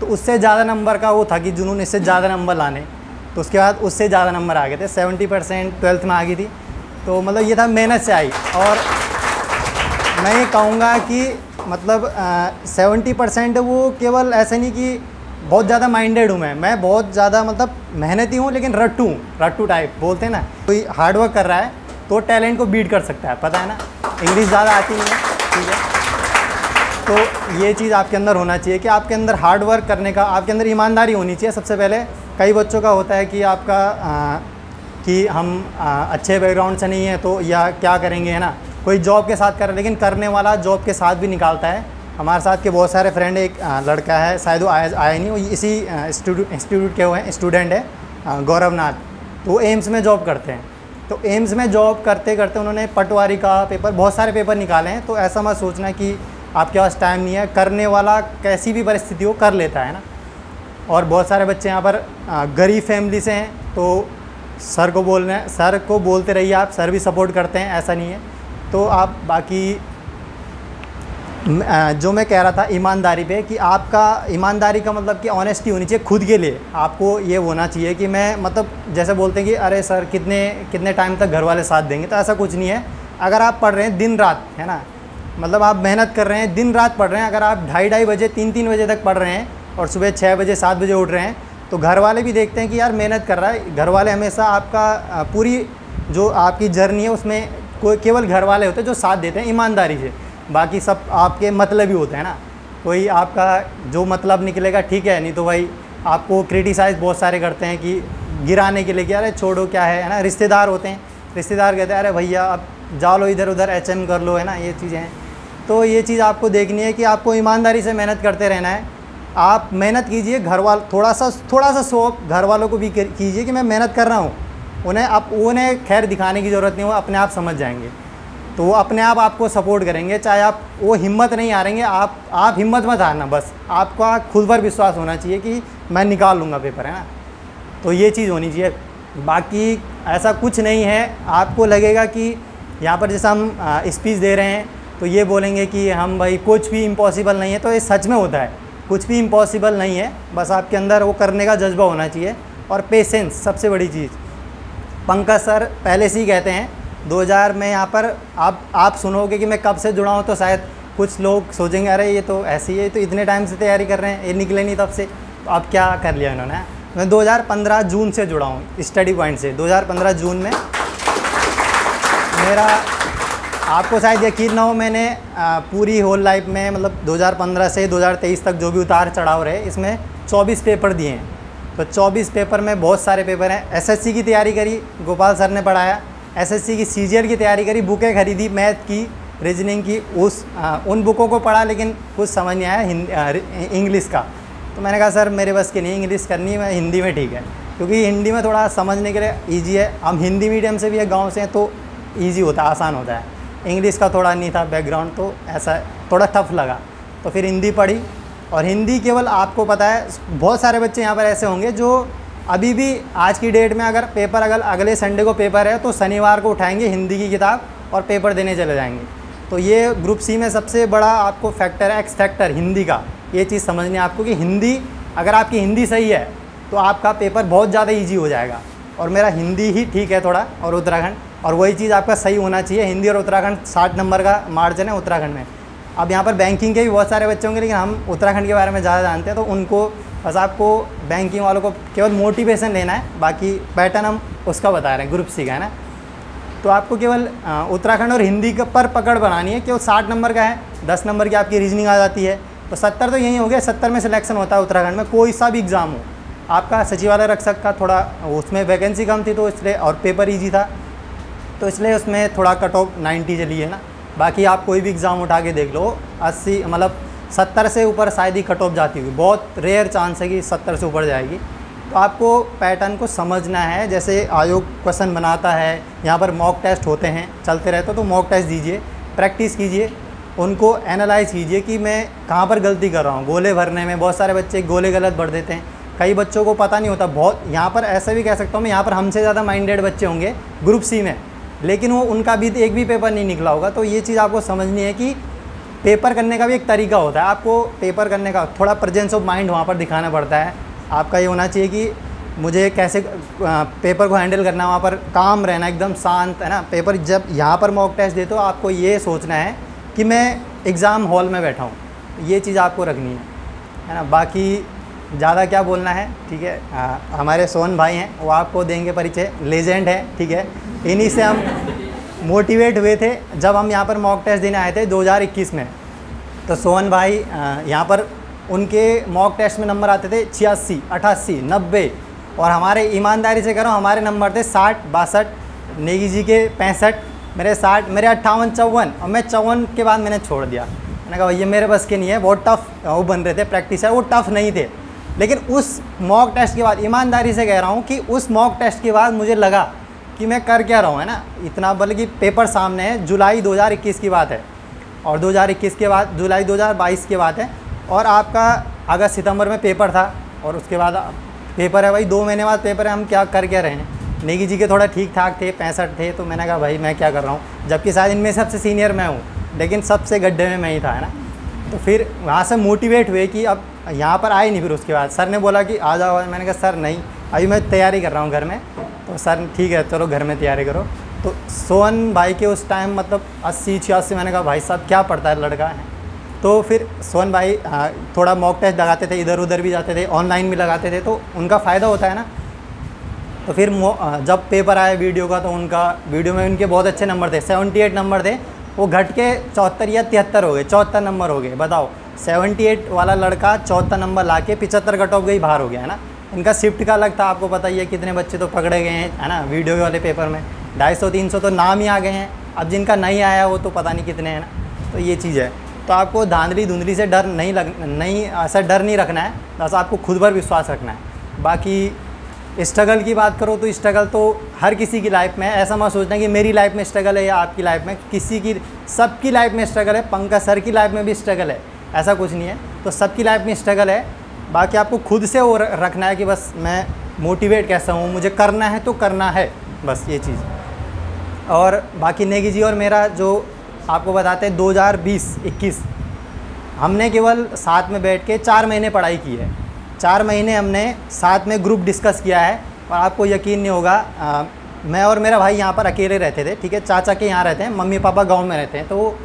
तो उससे ज़्यादा नंबर का वो था कि जुनून, इससे ज़्यादा नंबर लाने। तो उसके बाद उससे ज़्यादा नंबर आ गए थे, 70% 12th में आ गई थी। तो मतलब ये था मेहनत से आई। और मैं ये कहूँगा कि मतलब 70% वो केवल ऐसे नहीं कि बहुत ज़्यादा माइंडेड हूँ मैं बहुत ज़्यादा मतलब मेहनती हूँ, लेकिन रट्टू टाइप बोलते हैं ना। कोई हार्ड वर्क कर रहा है तो टैलेंट को बीट कर सकता है, पता है ना। इंग्लिश ज़्यादा आती नहीं है, ठीक है। तो ये चीज़ आपके अंदर होना चाहिए कि आपके अंदर हार्ड वर्क करने का, आपके अंदर ईमानदारी होनी चाहिए सबसे पहले। कई बच्चों का होता है कि आपका कि हम अच्छे बैकग्राउंड से नहीं है तो या क्या करेंगे, है ना। कोई जॉब के साथ कर रहा है, लेकिन करने वाला जॉब के साथ भी निकालता है। हमारे साथ के बहुत सारे फ्रेंड, एक लड़का है, शायद वो आया नहीं, वो इसी इंस्टीट्यूट के हुए हैं, स्टूडेंट है, गौरव नाथ। तो वो एम्स में जॉब करते हैं। तो एम्स में जॉब करते करते उन्होंने पटवारी का पेपर, बहुत सारे पेपर निकाले हैं। तो ऐसा मत सोचना कि आपके पास टाइम नहीं है, करने वाला कैसी भी परिस्थिति हो कर लेता है ना। और बहुत सारे बच्चे यहाँ पर गरीब फैमिली से हैं, तो सर को बोलते रहिए आप, सर भी सपोर्ट करते हैं, ऐसा नहीं है। तो आप बाकी जो मैं कह रहा था ईमानदारी पे, कि आपका ईमानदारी का मतलब कि ऑनेस्टी होनी चाहिए खुद के लिए। आपको ये होना चाहिए कि मैं मतलब जैसे बोलते हैं कि अरे सर कितने टाइम तक घर वाले साथ देंगे, तो ऐसा कुछ नहीं है। अगर आप पढ़ रहे हैं दिन रात, है ना, मतलब आप मेहनत कर रहे हैं, दिन रात पढ़ रहे हैं, अगर आप 2:30 बजे 3 बजे तक पढ़ रहे हैं और सुबह 6 बजे 7 बजे उठ रहे हैं, तो घर वाले भी देखते हैं कि यार मेहनत कर रहा है। घर वाले हमेशा आपका पूरी जो आपकी जर्नी है उसमें कोई केवल घर वाले होते हैं जो साथ देते हैं ईमानदारी से, बाकी सब आपके मतलब ही होते हैं ना। कोई आपका जो मतलब निकलेगा ठीक है, नहीं तो भाई आपको क्रिटिसाइज़ बहुत सारे करते हैं कि गिराने के लिए कि अरे छोड़ो क्या है ना। रिश्तेदार होते हैं, रिश्तेदार कहते हैं अरे भैया अब जा लो इधर उधर HM कर लो, है ना, ये चीज़ें हैं। तो ये चीज़ आपको देखनी है कि आपको ईमानदारी से मेहनत करते रहना है। आप मेहनत कीजिए, घर वाल थोड़ा सा शो घर वालों को भी कीजिए कि मैं मेहनत कर रहा हूँ। उन्हें खैर दिखाने की ज़रूरत नहीं, वो अपने आप समझ जाएंगे, तो वो अपने आप आपको सपोर्ट करेंगे। चाहे आप वो हिम्मत नहीं हारेंगे, आप हिम्मत मत हारना, बस आपका खुद पर विश्वास होना चाहिए कि मैं निकाल लूँगा पेपर, है ना। तो ये चीज़ होनी चाहिए। बाकी ऐसा कुछ नहीं है। आपको लगेगा कि यहाँ पर जैसा हम स्पीच दे रहे हैं तो ये बोलेंगे कि हम भाई कुछ भी इम्पॉसिबल नहीं है, तो ये सच में होता है, कुछ भी इम्पॉसिबल नहीं है। बस आपके अंदर वो करने का जज्बा होना चाहिए और पेशेंस सबसे बड़ी चीज़। पंकज सर पहले से ही कहते हैं 2000 में यहाँ पर आप सुनोगे कि मैं कब से जुड़ा हूँ, तो शायद कुछ लोग सोचेंगे अरे ये तो ऐसी है, तो इतने टाइम से तैयारी कर रहे हैं, ये निकले नहीं तब से, तो अब क्या कर लिया इन्होंने। मैं 2015 जून से जुड़ा हूँ स्टडी पॉइंट से। 2015 जून में मेरा, आपको शायद यकीन ना हो, मैंने पूरी होल लाइफ में मतलब 2015 से 2023 तक जो भी उतार चढ़ाव रहे, इसमें 24 पेपर दिए हैं। तो 24 पेपर में बहुत सारे पेपर हैं। SSC की तैयारी करी, गोपाल सर ने पढ़ाया। SSC की CGL की तैयारी करी, बुकें खरीदी मैथ की, रीजनिंग की, उन बुकों को पढ़ा, लेकिन कुछ समझ नहीं आया इंग्लिश का। तो मैंने कहा सर मेरे बस की नहीं इंग्लिश करनी, मैं हिंदी में ठीक है, क्योंकि हिंदी में थोड़ा समझने के लिए ईजी है। हम हिंदी मीडियम से भी है, गाँव से हैं, तो ईजी होता है, आसान होता है। इंग्लिश का थोड़ा नहीं था बैकग्राउंड, तो ऐसा थोड़ा टफ लगा, तो फिर हिंदी पढ़ी। और हिंदी केवल आपको पता है, बहुत सारे बच्चे यहाँ पर ऐसे होंगे जो अभी भी आज की डेट में अगर पेपर अगले संडे को पेपर है तो शनिवार को उठाएंगे हिंदी की किताब और पेपर देने चले जाएंगे। तो ये ग्रुप C में सबसे बड़ा आपको फैक्टर है, एक्स फैक्टर हिंदी का। ये चीज़ समझनी है आपको कि हिंदी, अगर आपकी हिंदी सही है तो आपका पेपर बहुत ज़्यादा ईजी हो जाएगा। और मेरा हिंदी ही ठीक है थोड़ा, और उत्तराखंड, और वही चीज़ आपका सही होना चाहिए। हिंदी और उत्तराखंड 60 नंबर का मार्जिन है उत्तराखंड में। अब यहाँ पर बैंकिंग के भी बहुत सारे बच्चे होंगे, लेकिन हम उत्तराखंड के बारे में ज़्यादा जानते हैं, तो उनको बस आपको बैंकिंग वालों को केवल मोटिवेशन लेना है, बाकी पैटर्न हम उसका बता रहे हैं ग्रुप C का, है ना। तो आपको केवल उत्तराखंड और हिंदी का पर पकड़ बनानी है। केवल 60 नंबर का है, 10 नंबर की आपकी रीजनिंग आ जाती है, तो 70 तो यही हो गया। 70 में सिलेक्शन होता है उत्तराखंड में, कोई सा भी एग्ज़ाम हो। आपका सचिवालय रक्षक का थोड़ा उसमें वैकेंसी कम थी, तो इसलिए, और पेपर ईजी था, तो इसलिए उसमें थोड़ा कट ऑफ 90 चली है ना। बाकी आप कोई भी एग्ज़ाम उठा के देख लो, 80 मतलब 70 से ऊपर शायद ही कट ऑफ जाती हुई, बहुत रेयर चांस है कि 70 से ऊपर जाएगी। तो आपको पैटर्न को समझना है। जैसे आयोग क्वेश्चन बनाता है, यहाँ पर मॉक टेस्ट होते हैं, चलते रहते, तो मॉक टेस्ट दीजिए, प्रैक्टिस कीजिए, उनको एनालाइज़ कीजिए कि मैं कहाँ पर गलती कर रहा हूँ। गोले भरने में बहुत सारे बच्चे गोले गलत भर देते हैं, कई बच्चों को पता नहीं होता। बहुत यहाँ पर ऐसा भी कह सकता हूँ मैं, यहाँ पर हमसे ज़्यादा माइंडेड बच्चे होंगे ग्रुप C में, लेकिन वो उनका भी एक भी पेपर नहीं निकला होगा। तो ये चीज़ आपको समझनी है कि पेपर करने का भी एक तरीका होता है। आपको पेपर करने का थोड़ा प्रेजेंस ऑफ माइंड वहाँ पर दिखाना पड़ता है। आपका ये होना चाहिए कि मुझे कैसे पेपर को हैंडल करना है, वहाँ पर काम रहना, एकदम शांत, है ना। पेपर जब यहाँ पर मॉक टेस्ट दे तो आपको ये सोचना है कि मैं एग्ज़ाम हॉल में बैठा हूँ, ये चीज़ आपको रखनी है ना। बाकी ज़्यादा क्या बोलना है, ठीक है। हमारे सोहन भाई हैं, वो आपको देंगे परिचय, लेजेंड है, ठीक है। इन्हीं से हम मोटिवेट हुए थे जब हम यहाँ पर मॉक टेस्ट देने आए थे 2021 में। तो सोहन भाई यहाँ पर उनके मॉक टेस्ट में नंबर आते थे 86, 88, 90, और हमारे ईमानदारी से करो हमारे नंबर थे 60, 62, नेगी जी के 65, मेरे 60, मेरे 58, 54, और मैं 54 के बाद मैंने छोड़ दिया। मैंने कहा भैया मेरे बस के नहीं है, बहुत टफ वो बन रहे थे प्रैक्टिस है, वो टफ़ नहीं थे। लेकिन उस मॉक टेस्ट के बाद, ईमानदारी से कह रहा हूँ कि उस मॉक टेस्ट के बाद मुझे लगा कि मैं कर क्या रहा हूँ, है ना। इतना, बल्कि पेपर सामने है, जुलाई 2021 की बात है, और 2021 के बाद जुलाई 2022 की बात है, और आपका अगस्त सितंबर में पेपर था, और उसके बाद पेपर है भाई, 2 महीने बाद पेपर है। हम क्या कर क्या रहे हैं। नेगी जी के थोड़ा ठीक ठाक थे, 65 थे, तो मैंने कहा भाई मैं क्या कर रहा हूँ, जबकि शायद इनमें सबसे सीनियर मैं हूँ, लेकिन सबसे गड्ढे में मैं ही था, है ना। तो फिर वहाँ से मोटिवेट हुए कि अब यहाँ पर आए नहीं। फिर उसके बाद सर ने बोला कि आ जाओ, मैंने कहा सर नहीं, अभी मैं तैयारी कर रहा हूँ घर में। तो सर ठीक है चलो घर में तैयारी करो। तो सोहन भाई के उस टाइम मतलब 80-86, मैंने कहा भाई साहब क्या पढ़ता है लड़का है। तो फिर सोहन भाई थोड़ा मॉक टेस्ट लगाते थे, इधर उधर भी जाते थे, ऑनलाइन भी लगाते थे, तो उनका फ़ायदा होता है ना। तो फिर जब पेपर आया वीडियो का, तो उनका वीडियो में उनके बहुत अच्छे नंबर थे, 78 नंबर थे, वो घट के 74 या 73 हो गए, 74 नंबर हो गए। बताओ 78 वाला लड़का 74 नंबर ला के 75 कट ऑफ गई बाहर हो गया, है ना। इनका शिफ्ट का अलग था, आपको पता ही है कितने बच्चे तो पकड़े गए हैं, है ना, वीडियो वाले पेपर में 250-300 तो नाम ही आ गए हैं। अब जिनका नहीं आया वो तो पता नहीं कितने हैं ना। तो ये चीज़ है। तो आपको धांधली धुंधली से डर नहीं ऐसा डर नहीं रखना है, बस आपको खुद पर विश्वास रखना है। बाकी स्ट्रगल की बात करो तो स्ट्रगल तो हर किसी की लाइफ में है। ऐसा मत सोचना कि मेरी लाइफ में स्ट्रगल है या आपकी लाइफ में, किसी की, सबकी लाइफ में स्ट्रगल है। पंकज सर की लाइफ में भी स्ट्रगल है, ऐसा कुछ नहीं है। तो सबकी लाइफ में स्ट्रगल है। बाकी आपको खुद से वो रखना है कि बस मैं मोटिवेट कैसा हूँ, मुझे करना है तो करना है, बस ये चीज़। और बाकी नेगी जी और मेरा जो आपको बताते हैं 2020-21 हमने केवल साथ में बैठ के 4 महीने पढ़ाई की है। 4 महीने हमने साथ में ग्रुप डिस्कस किया है। और आपको यकीन नहीं होगा, मैं और मेरा भाई यहाँ पर अकेले रहते थे, ठीक है। चाचा के यहाँ रहते हैं, मम्मी पापा गांव में रहते हैं। तो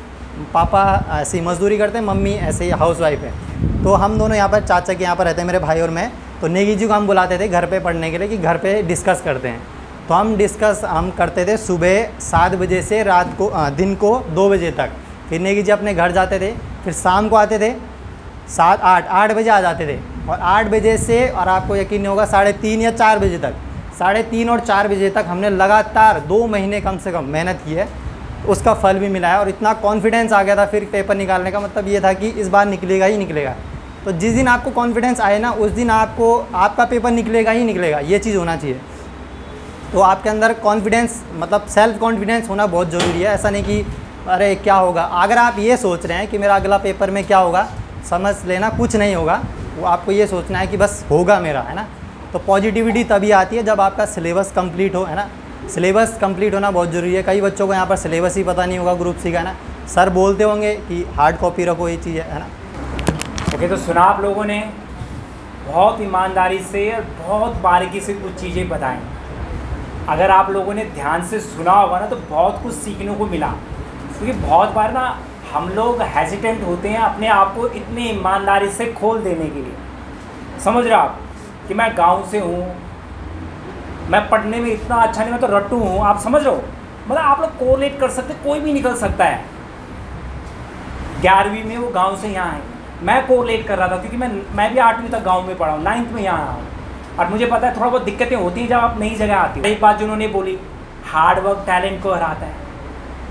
पापा ऐसी मजदूरी करते हैं, मम्मी ऐसे ही हाउस वाइफ है। तो हम दोनों यहाँ पर चाचा के यहाँ पर रहते हैं, मेरे भाई और मैं। तो नेगी जी को हम बुलाते थे घर पे पढ़ने के लिए कि घर पे डिस्कस करते हैं। तो हम करते थे सुबह 7 बजे से रात को दिन को 2 बजे तक। फिर नेगी जी अपने घर जाते थे, फिर शाम को आते थे 7-8 बजे आ जाते थे। और 8 बजे से, और आपको यकीन नहीं होगा, 3:30 या 4 बजे तक, 3:30 और 4 बजे तक हमने लगातार 2 महीने कम से कम मेहनत की है। उसका फल भी मिला है। और इतना कॉन्फिडेंस आ गया था फिर पेपर निकालने का, मतलब ये था कि इस बार निकलेगा ही निकलेगा। तो जिस दिन आपको कॉन्फिडेंस आए ना, उस दिन आपको आपका पेपर निकलेगा ही निकलेगा, ये चीज़ होना चाहिए। तो आपके अंदर कॉन्फिडेंस, मतलब सेल्फ कॉन्फिडेंस होना बहुत ज़रूरी है। ऐसा नहीं कि अरे क्या होगा। अगर आप ये सोच रहे हैं कि मेरा अगला पेपर में क्या होगा, समझ लेना कुछ नहीं होगा। वो आपको ये सोचना है कि बस होगा मेरा, है ना। तो पॉजिटिविटी तभी आती है जब आपका सिलेबस कंप्लीट हो, है ना। सिलेबस कंप्लीट होना बहुत ज़रूरी है। कई बच्चों को यहाँ पर सिलेबस ही पता नहीं होगा ग्रुप सी का, है ना। सर बोलते होंगे कि हार्ड कॉपी रखो, ये चीज़ है ना। ओके, तो सुना आप लोगों ने, बहुत ईमानदारी से और बहुत बारीकी से कुछ चीज़ें बताएं। अगर आप लोगों ने ध्यान से सुना होगा ना, तो बहुत कुछ सीखने को मिला। क्योंकि बहुत बार ना हम लोग हेजिटेंट होते हैं अपने आप को इतनी ईमानदारी से खोल देने के लिए। समझ रहे हो आप कि मैं गांव से हूँ, मैं पढ़ने में इतना अच्छा नहीं, मैं तो रट्टू हूँ। आप समझ रहे हो, मतलब आप लोग कोरिलेट कर सकते, कोई भी निकल सकता है। 11वीं में वो गांव से यहाँ है, मैं कोरिलेट कर रहा था क्योंकि मैं भी 8वीं तक गांव में पढ़ा हूँ, 9th में यहाँ आया हूँ। और मुझे पता है थोड़ा बहुत दिक्कतें होती हैं जब आप नई जगह आती हो। एक बात जिन्होंने बोली, हार्ड वर्क टैलेंट को हराता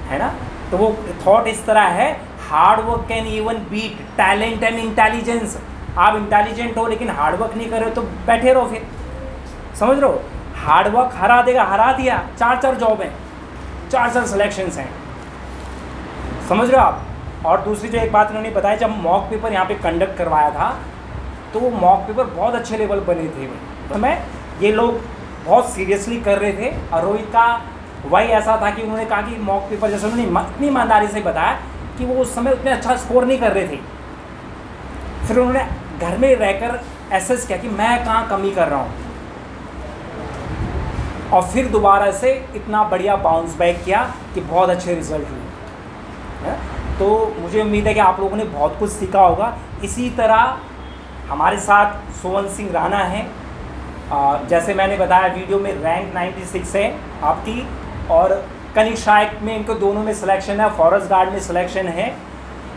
है ना। तो वो थॉट इस तरह है, hard work can even beat talent and intelligence. आप इंटेलिजेंट हो लेकिन हार्ड वर्क नहीं कर रहे हो तो बैठे रहो फिर। समझ रहे हो, हार्ड वर्क हरा देगा, हरा दिया। 4 जॉब हैं, 4 सिलेक्शंस हैं। समझ रहे हो आप। और दूसरी जो एक बात उन्होंने बताया, जब मॉक पेपर यहाँ पे कंडक्ट करवाया था तो वो मॉक पेपर बहुत अच्छे लेवल बने थे। तो मैं ये लोग बहुत सीरियसली कर रहे थे। और रोहित का वही ऐसा था कि उन्होंने कहा कि मॉक पेपर, जैसे उन्होंने इतनी ईमानदारी से बताया कि वो उस समय उतने अच्छा स्कोर नहीं कर रहे थे। फिर उन्होंने घर में रहकर एसेस किया कि मैं कहाँ कमी कर रहा हूँ, और फिर दोबारा से इतना बढ़िया बाउंस बैक किया कि बहुत अच्छे रिजल्ट हुए। तो मुझे उम्मीद है कि आप लोगों ने बहुत कुछ सीखा होगा। इसी तरह हमारे साथ सोहन सिंह राणा हैं। जैसे मैंने बताया वीडियो में, रैंक 96 है आपकी, और कनिष्क में इनको दोनों में सिलेक्शन है, फॉरेस्ट गार्ड में सिलेक्शन है।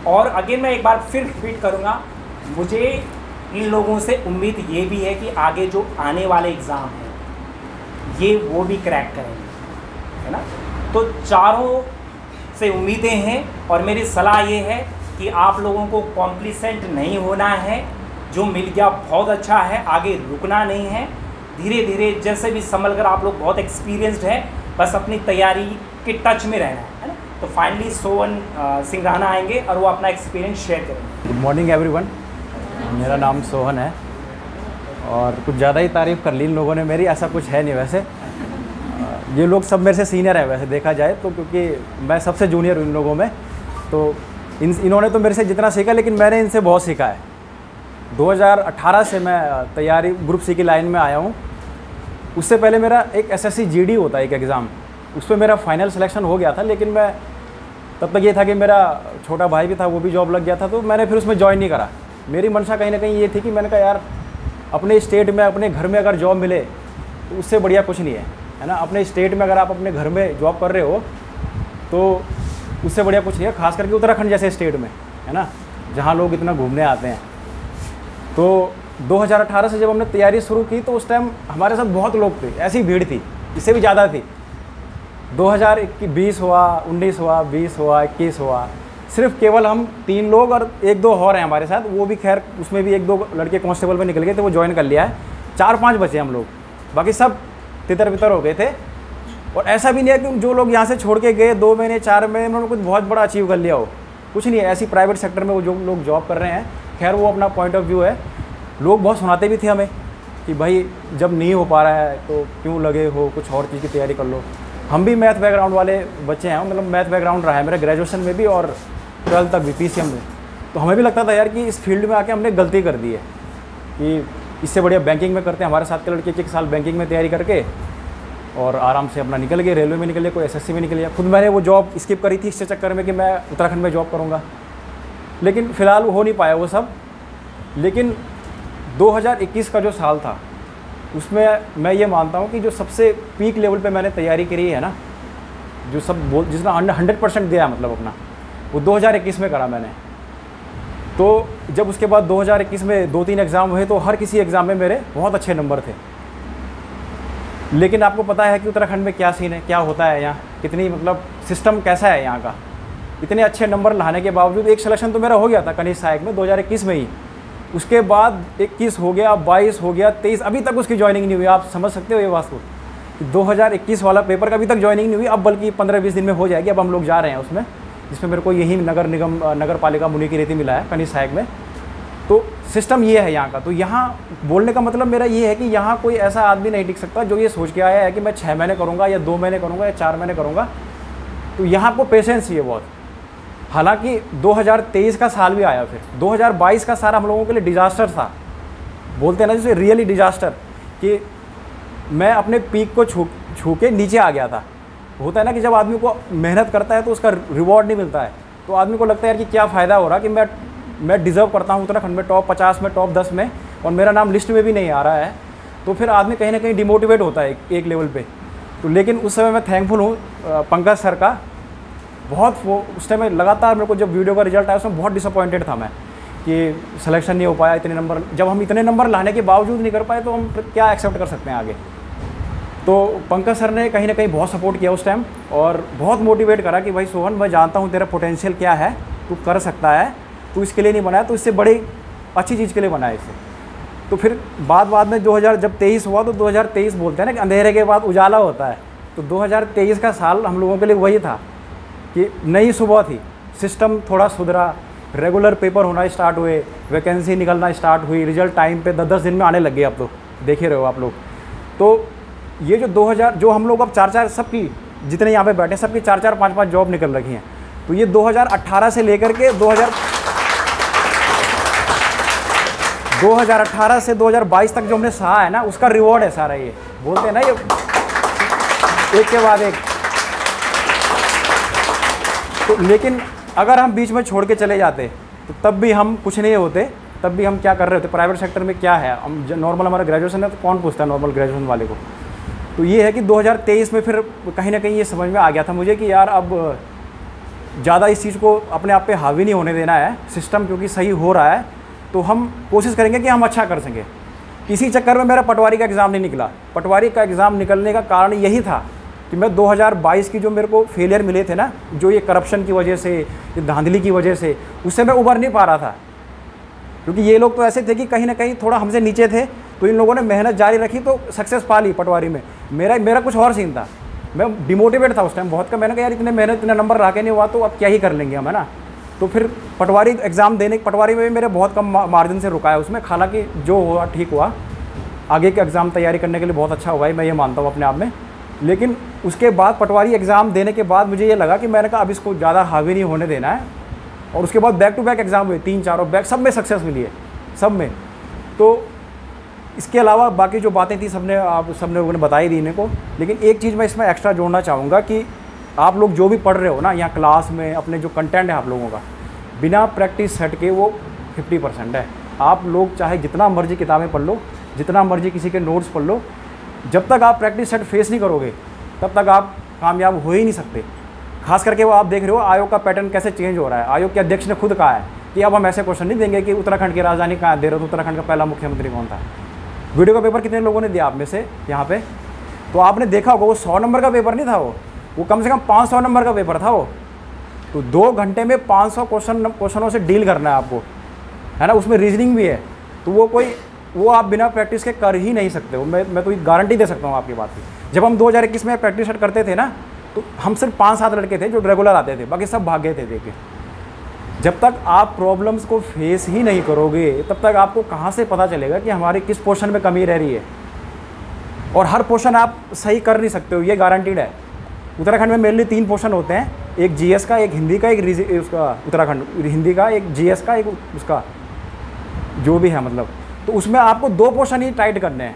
और अगेन मैं एक बार फिर रिपीट करूँगा, मुझे इन लोगों से उम्मीद ये भी है कि आगे जो आने वाले एग्ज़ाम हैं ये वो भी क्रैक करेंगे, है ना। तो चारों से उम्मीदें हैं, और मेरी सलाह ये है कि आप लोगों को कॉम्प्लिसेंट नहीं होना है। जो मिल गया बहुत अच्छा है, आगे रुकना नहीं है। धीरे धीरे जैसे भी संभल कर, आप लोग बहुत एक्सपीरियंस्ड है, बस अपनी तैयारी के टच में रहना है ना। तो फाइनली सोहन सिंह राणा आएंगे और वो अपना एक्सपीरियंस शेयर करेंगे। गुड मॉर्निंग एवरीवन, मेरा नाम सोहन है। और कुछ ज़्यादा ही तारीफ़ कर ली इन लोगों ने मेरी, ऐसा कुछ है नहीं वैसे। ये लोग सब मेरे से सीनियर है वैसे देखा जाए तो, क्योंकि मैं सबसे जूनियर हूँ इन लोगों में। तो इन्होंने तो मेरे से जितना सीखा, लेकिन मैंने इनसे बहुत सीखा है। 2018 से मैं तैयारी ग्रुप सी की लाइन में आया हूँ। उससे पहले मेरा एक SSC GD होता है एक एग्ज़ाम, उस पर मेरा फाइनल सिलेक्शन हो गया था, लेकिन मैं तब तक ये था कि मेरा छोटा भाई भी था, वो भी जॉब लग गया था, तो मैंने फिर उसमें ज्वाइन नहीं करा। मेरी मंशा कहीं ना कहीं ये थी कि मैंने कहा यार अपने स्टेट में अपने घर में अगर जॉब मिले तो उससे बढ़िया कुछ नहीं है ना। अपने स्टेट में अगर आप अपने घर में जॉब कर रहे हो तो उससे बढ़िया कुछ नहीं है, खास करके उत्तराखंड जैसे स्टेट में, है ना, जहाँ लोग इतना घूमने आते हैं। तो 2018 से जब हमने तैयारी शुरू की तो उस टाइम हमारे साथ बहुत लोग थे, ऐसी भीड़ थी, इससे भी ज़्यादा थी। 2020 हुआ, 19 हुआ, 20 हुआ, 21 हुआ, सिर्फ केवल हम 3 लोग और 1-2 और हैं हमारे साथ, वो भी खैर उसमें भी 1-2 लड़के कांस्टेबल में निकल गए थे, वो ज्वाइन कर लिया है। 4-5 बचे हम लोग, बाकी सब तितर बितर हो गए थे। और ऐसा भी नहीं है कि जो लोग यहाँ से छोड़ के गए 2 महीने 4 महीने उन्होंने कुछ बहुत बड़ा अचीव कर लिया हो, कुछ नहीं है। ऐसी प्राइवेट सेक्टर में वो जो लोग जॉब कर रहे हैं, खैर वो अपना पॉइंट ऑफ व्यू है। लोग बहुत सुनाते भी थे हमें कि भाई जब नहीं हो पा रहा है तो क्यों लगे हो, कुछ और चीज़ की तैयारी कर लो। हम भी मैथ बैकग्राउंड वाले बच्चे हैं, मतलब मैथ बैकग्राउंड रहा है मेरा ग्रेजुएशन में भी और 12th तक भी PCM में। तो हमें भी लगता था यार कि इस फील्ड में आके हमने गलती कर दी है, कि इससे बढ़िया बैंकिंग में करते हैं। हमारे साथ के लड़के 1 साल बैंकिंग में तैयारी करके और आराम से अपना निकल गए, रेलवे में निकल गए, कोई SSC में निकल गया। खुद मैंने वो जॉब स्किप करी थी इससे चक्कर में कि मैं उत्तराखंड में जॉब करूँगा, लेकिन फ़िलहाल हो नहीं पाया वो सब। लेकिन 2021 का जो साल था उसमें मैं ये मानता हूँ कि जो सबसे पीक लेवल पे मैंने तैयारी करी है ना, जो सब जिसने 100% दिया मतलब अपना, वो 2021 में करा मैंने। तो जब उसके बाद 2021 में 2-3 एग्ज़ाम हुए तो हर किसी एग्ज़ाम में मेरे बहुत अच्छे नंबर थे। लेकिन आपको पता है कि उत्तराखंड में क्या सीन है, क्या होता है यहाँ, कितनी मतलब सिस्टम कैसा है यहाँ का। इतने अच्छे नंबर लाने के बावजूद एक सिलेक्शन तो मेरा हो गया था कनिष्ठ सहायक में 2021 में ही, उसके बाद 21 हो गया, 22 हो गया, 23, अभी तक उसकी ज्वाइनिंग नहीं हुई। आप समझ सकते हो ये बात को, 2021 वाला पेपर का अभी तक ज्वाइनिंग नहीं हुई। अब बल्कि 15-20 दिन में हो जाएगी। अब हम लोग जा रहे हैं उसमें, जिसमें मेरे को यही नगर पालिका मुनि की रीति मिला है कनिष्ठ सहायक में। तो सिस्टम ये है यहाँ का। तो यहाँ बोलने का मतलब मेरा ये है कि यहाँ कोई ऐसा आदमी नहीं टिक सकता जो ये सोच के आया है कि मैं 6 महीने करूँगा या 2 महीने करूँगा या 4 महीने करूँगा। तो यहाँ आपको पेशेंस चाहिए बहुत। हालांकि 2023 का साल भी आया, फिर 2022 का साल हम लोगों के लिए डिज़ास्टर था। बोलते हैं ना जैसे रियली डिज़ास्टर, कि मैं अपने पीक को छू के नीचे आ गया था। होता है ना कि जब आदमी को मेहनत करता है तो उसका रिवॉर्ड नहीं मिलता है, तो आदमी को लगता है यार कि क्या फ़ायदा हो रहा कि मैं डिज़र्व करता हूँ उत्तराखंड में टॉप 50 में, टॉप 10 में, और मेरा नाम लिस्ट में भी नहीं आ रहा है। तो फिर आदमी कहीं ना कहीं डिमोटिवेट होता है एक लेवल पे। तो लेकिन उस समय मैं थैंकफुल हूँ पंकज सर का। बहुत वो उस टाइम में लगातार मेरे को जब वीडियो का रिजल्ट आया उसमें बहुत डिसअपॉइंटेड था मैं कि सिलेक्शन नहीं हो पाया, इतने नंबर। जब हम इतने नंबर लाने के बावजूद नहीं कर पाए तो हम क्या एक्सेप्ट कर सकते हैं आगे। तो पंकज सर ने कहीं ना कहीं बहुत सपोर्ट किया उस टाइम और बहुत मोटिवेट करा कि भाई सोहन, मैं जानता हूँ तेरा पोटेंशियल क्या है, तू कर सकता है, तू इसके लिए नहीं बनाया तो इससे बड़ी अच्छी चीज़ के लिए बनाया इसे। तो फिर बाद में 2023 हुआ तो 2023 बोलते हैं ना कि अंधेरे के बाद उजाला होता है। तो 2023 का साल हम लोगों के लिए वही था कि नई सुबह थी, सिस्टम थोड़ा सुधरा, रेगुलर पेपर होना स्टार्ट हुए, वैकेंसी निकलना स्टार्ट हुई, रिजल्ट टाइम पे 10-10 दिन में आने लग गए। अब तो देख ही रहे हो आप लोग। तो ये जो 2000 जो हम लोग अब 4-4 सबकी जितने यहाँ पे बैठे सबकी 4-4 5-5 जॉब निकल रखी हैं। तो ये 2018 से लेकर के 2018 से 2022 तक जो हमने सहा है ना, उसका रिवॉर्ड है सारा। ये बोलते हैं ना ये एक के बाद एक। तो लेकिन अगर हम बीच में छोड़ के चले जाते तो तब भी हम कुछ नहीं होते, तब भी हम क्या कर रहे होते। प्राइवेट सेक्टर में क्या है, हम नॉर्मल हमारा ग्रेजुएशन है तो कौन पूछता है नॉर्मल ग्रेजुएशन वाले को। तो ये है कि 2023 में फिर कहीं ना कहीं ये समझ में आ गया था मुझे कि यार अब ज़्यादा इस चीज़ को अपने आप पे हावी नहीं होने देना है। सिस्टम क्योंकि सही हो रहा है तो हम कोशिश करेंगे कि हम अच्छा कर सकें। इसी चक्कर में मेरा पटवारी का एग्ज़ाम नहीं निकला। पटवारी का एग्ज़ाम निकलने का कारण यही था कि मैं 2022 की जो मेरे को फेलियर मिले थे ना, जो ये करप्शन की वजह से, ये धांधली की वजह से, उससे मैं उभर नहीं पा रहा था। क्योंकि ये लोग तो ऐसे थे कि कहीं ना कहीं थोड़ा हमसे नीचे थे, तो इन लोगों ने मेहनत जारी रखी तो सक्सेस पा ली पटवारी में। मेरा कुछ और सीन था, मैं डिमोटिवेट था उस टाइम बहुत का। मैंने कहा यार इतने मेहनत इतना नंबर रहा के नहीं हुआ तो अब क्या ही कर लेंगे हम, है ना। तो फिर पटवारी एग्ज़ाम देने, पटवारी में भी मेरे बहुत कम मार्जिन से रुका है उसमें। हालांकि जो हुआ ठीक हुआ, आगे के एग्ज़ाम तैयारी करने के लिए बहुत अच्छा हुआ है, मैं ये मानता हूँ अपने आप में। लेकिन उसके बाद पटवारी एग्ज़ाम देने के बाद मुझे ये लगा कि मैंने कहा अब इसको ज़्यादा हावी नहीं होने देना है, और उसके बाद बैक टू बैक एग्ज़ाम हुए 3-4 और बैक सब में सक्सेस मिली है, सब में। तो इसके अलावा बाकी जो बातें थी सब लोगों ने बताई दी इन्हें को। लेकिन एक चीज़ मैं इसमें एक्स्ट्रा जोड़ना चाहूँगा कि आप लोग जो भी पढ़ रहे हो ना यहाँ क्लास में, अपने जो कंटेंट है आप लोगों का, बिना प्रैक्टिस सेट के वो 50% है। आप लोग चाहे जितना मर्जी किताबें पढ़ लो, जितना मर्जी किसी के नोट्स पढ़ लो, जब तक आप प्रैक्टिस सेट फेस नहीं करोगे तब तक आप कामयाब हो ही नहीं सकते। खास करके वो आप देख रहे हो आयोग का पैटर्न कैसे चेंज हो रहा है। आयोग के अध्यक्ष ने खुद कहा है कि अब हम ऐसे क्वेश्चन नहीं देंगे कि उत्तराखंड की राजधानी कहाँ है, देहरादून उत्तराखंड का पहला मुख्यमंत्री कौन था। वीडियो का पेपर कितने लोगों ने दिया आप में से यहाँ पे? तो आपने देखा होगा वो 100 नंबर का पेपर नहीं था, वो कम से कम 500 नंबर का पेपर था वो। तो 2 घंटे में 500 क्वेश्चनों से डील करना है आपको, है ना। उसमें रीजनिंग भी है, तो वो आप बिना प्रैक्टिस के कर ही नहीं सकते हो। मैं तो गारंटी दे सकता हूँ आपकी बात की। जब हम 2021 में प्रैक्टिस सेट करते थे ना, तो हम सिर्फ 5-7 लड़के थे जो रेगुलर आते थे, बाकी सब भाग गए थे देख के। जब तक आप प्रॉब्लम्स को फेस ही नहीं करोगे तब तक आपको कहाँ से पता चलेगा कि हमारी किस पोर्शन में कमी रह रही है। और हर पोर्शन आप सही कर नहीं सकते हो, ये गारंटीड है। उत्तराखंड में मेनली 3 पोर्शन होते हैं, एक जीएस का, एक हिंदी का, एक उसका उत्तराखंड हिंदी का, एक जीएस का, एक उसका जो भी है मतलब। तो उसमें आपको 2 पोर्शन ही टाइट करने हैं।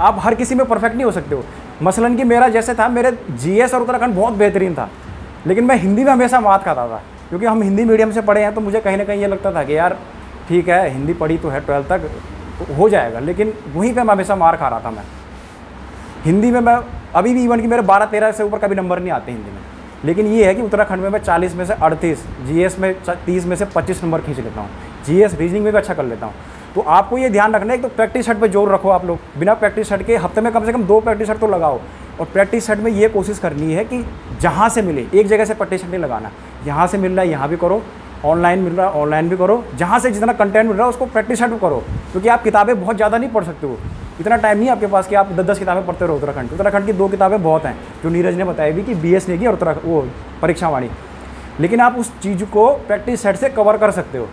आप हर किसी में परफेक्ट नहीं हो सकते हो। मसलन कि मेरा जैसे था, मेरे जीएस और उत्तराखंड बहुत बेहतरीन था, लेकिन मैं हिंदी में हमेशा मात खाता था, क्योंकि हम हिंदी मीडियम से पढ़े हैं। तो मुझे कहीं ना कहीं ये लगता था कि यार ठीक है, हिंदी पढ़ी तो है 12th तक तो हो जाएगा, लेकिन वहीं पे मैं हमेशा मार खा रहा था। मैं हिंदी में, मैं अभी भी इवन कि मेरे 12-13 से ऊपर कभी नंबर नहीं आते हिंदी में। लेकिन ये है कि उत्तराखंड में मैं 40 में से 38, जीएस में 30 में से 25 नंबर खींच लेता हूँ, जीएस रीजनिंग में भी अच्छा कर लेता हूँ। तो आपको ये ध्यान रखना है कि तो प्रैक्टिस सेट पे जोर रखो आप लोग। बिना प्रैक्टिस सेट के हफ्ते में कम से कम 2 प्रैक्टिस सेट तो लगाओ। और प्रैक्टिस सेट में ये कोशिश करनी है कि जहाँ से मिले, एक जगह से प्रैक्टिस सेट नहीं लगाना। यहाँ से मिल रहा है यहाँ भी करो, ऑनलाइन मिल रहा है ऑनलाइन भी करो, जहाँ से जितना कंटेंट मिल रहा है उसको प्रैक्टिस सेट करो। क्योंकि आप किताबें बहुत ज़्यादा नहीं पढ़ सकते हो, इतना टाइम नहीं है आपके पास कि आप 10-10 किताबें पढ़ते रहो। उत्तराखंड की 2 किताबें बहुत हैं, जो नीरज ने बताया भी कि BS नेगी और वो परीक्षावाणी। लेकिन आप उस चीज़ को प्रैक्टिस सेट से कवर कर सकते हो।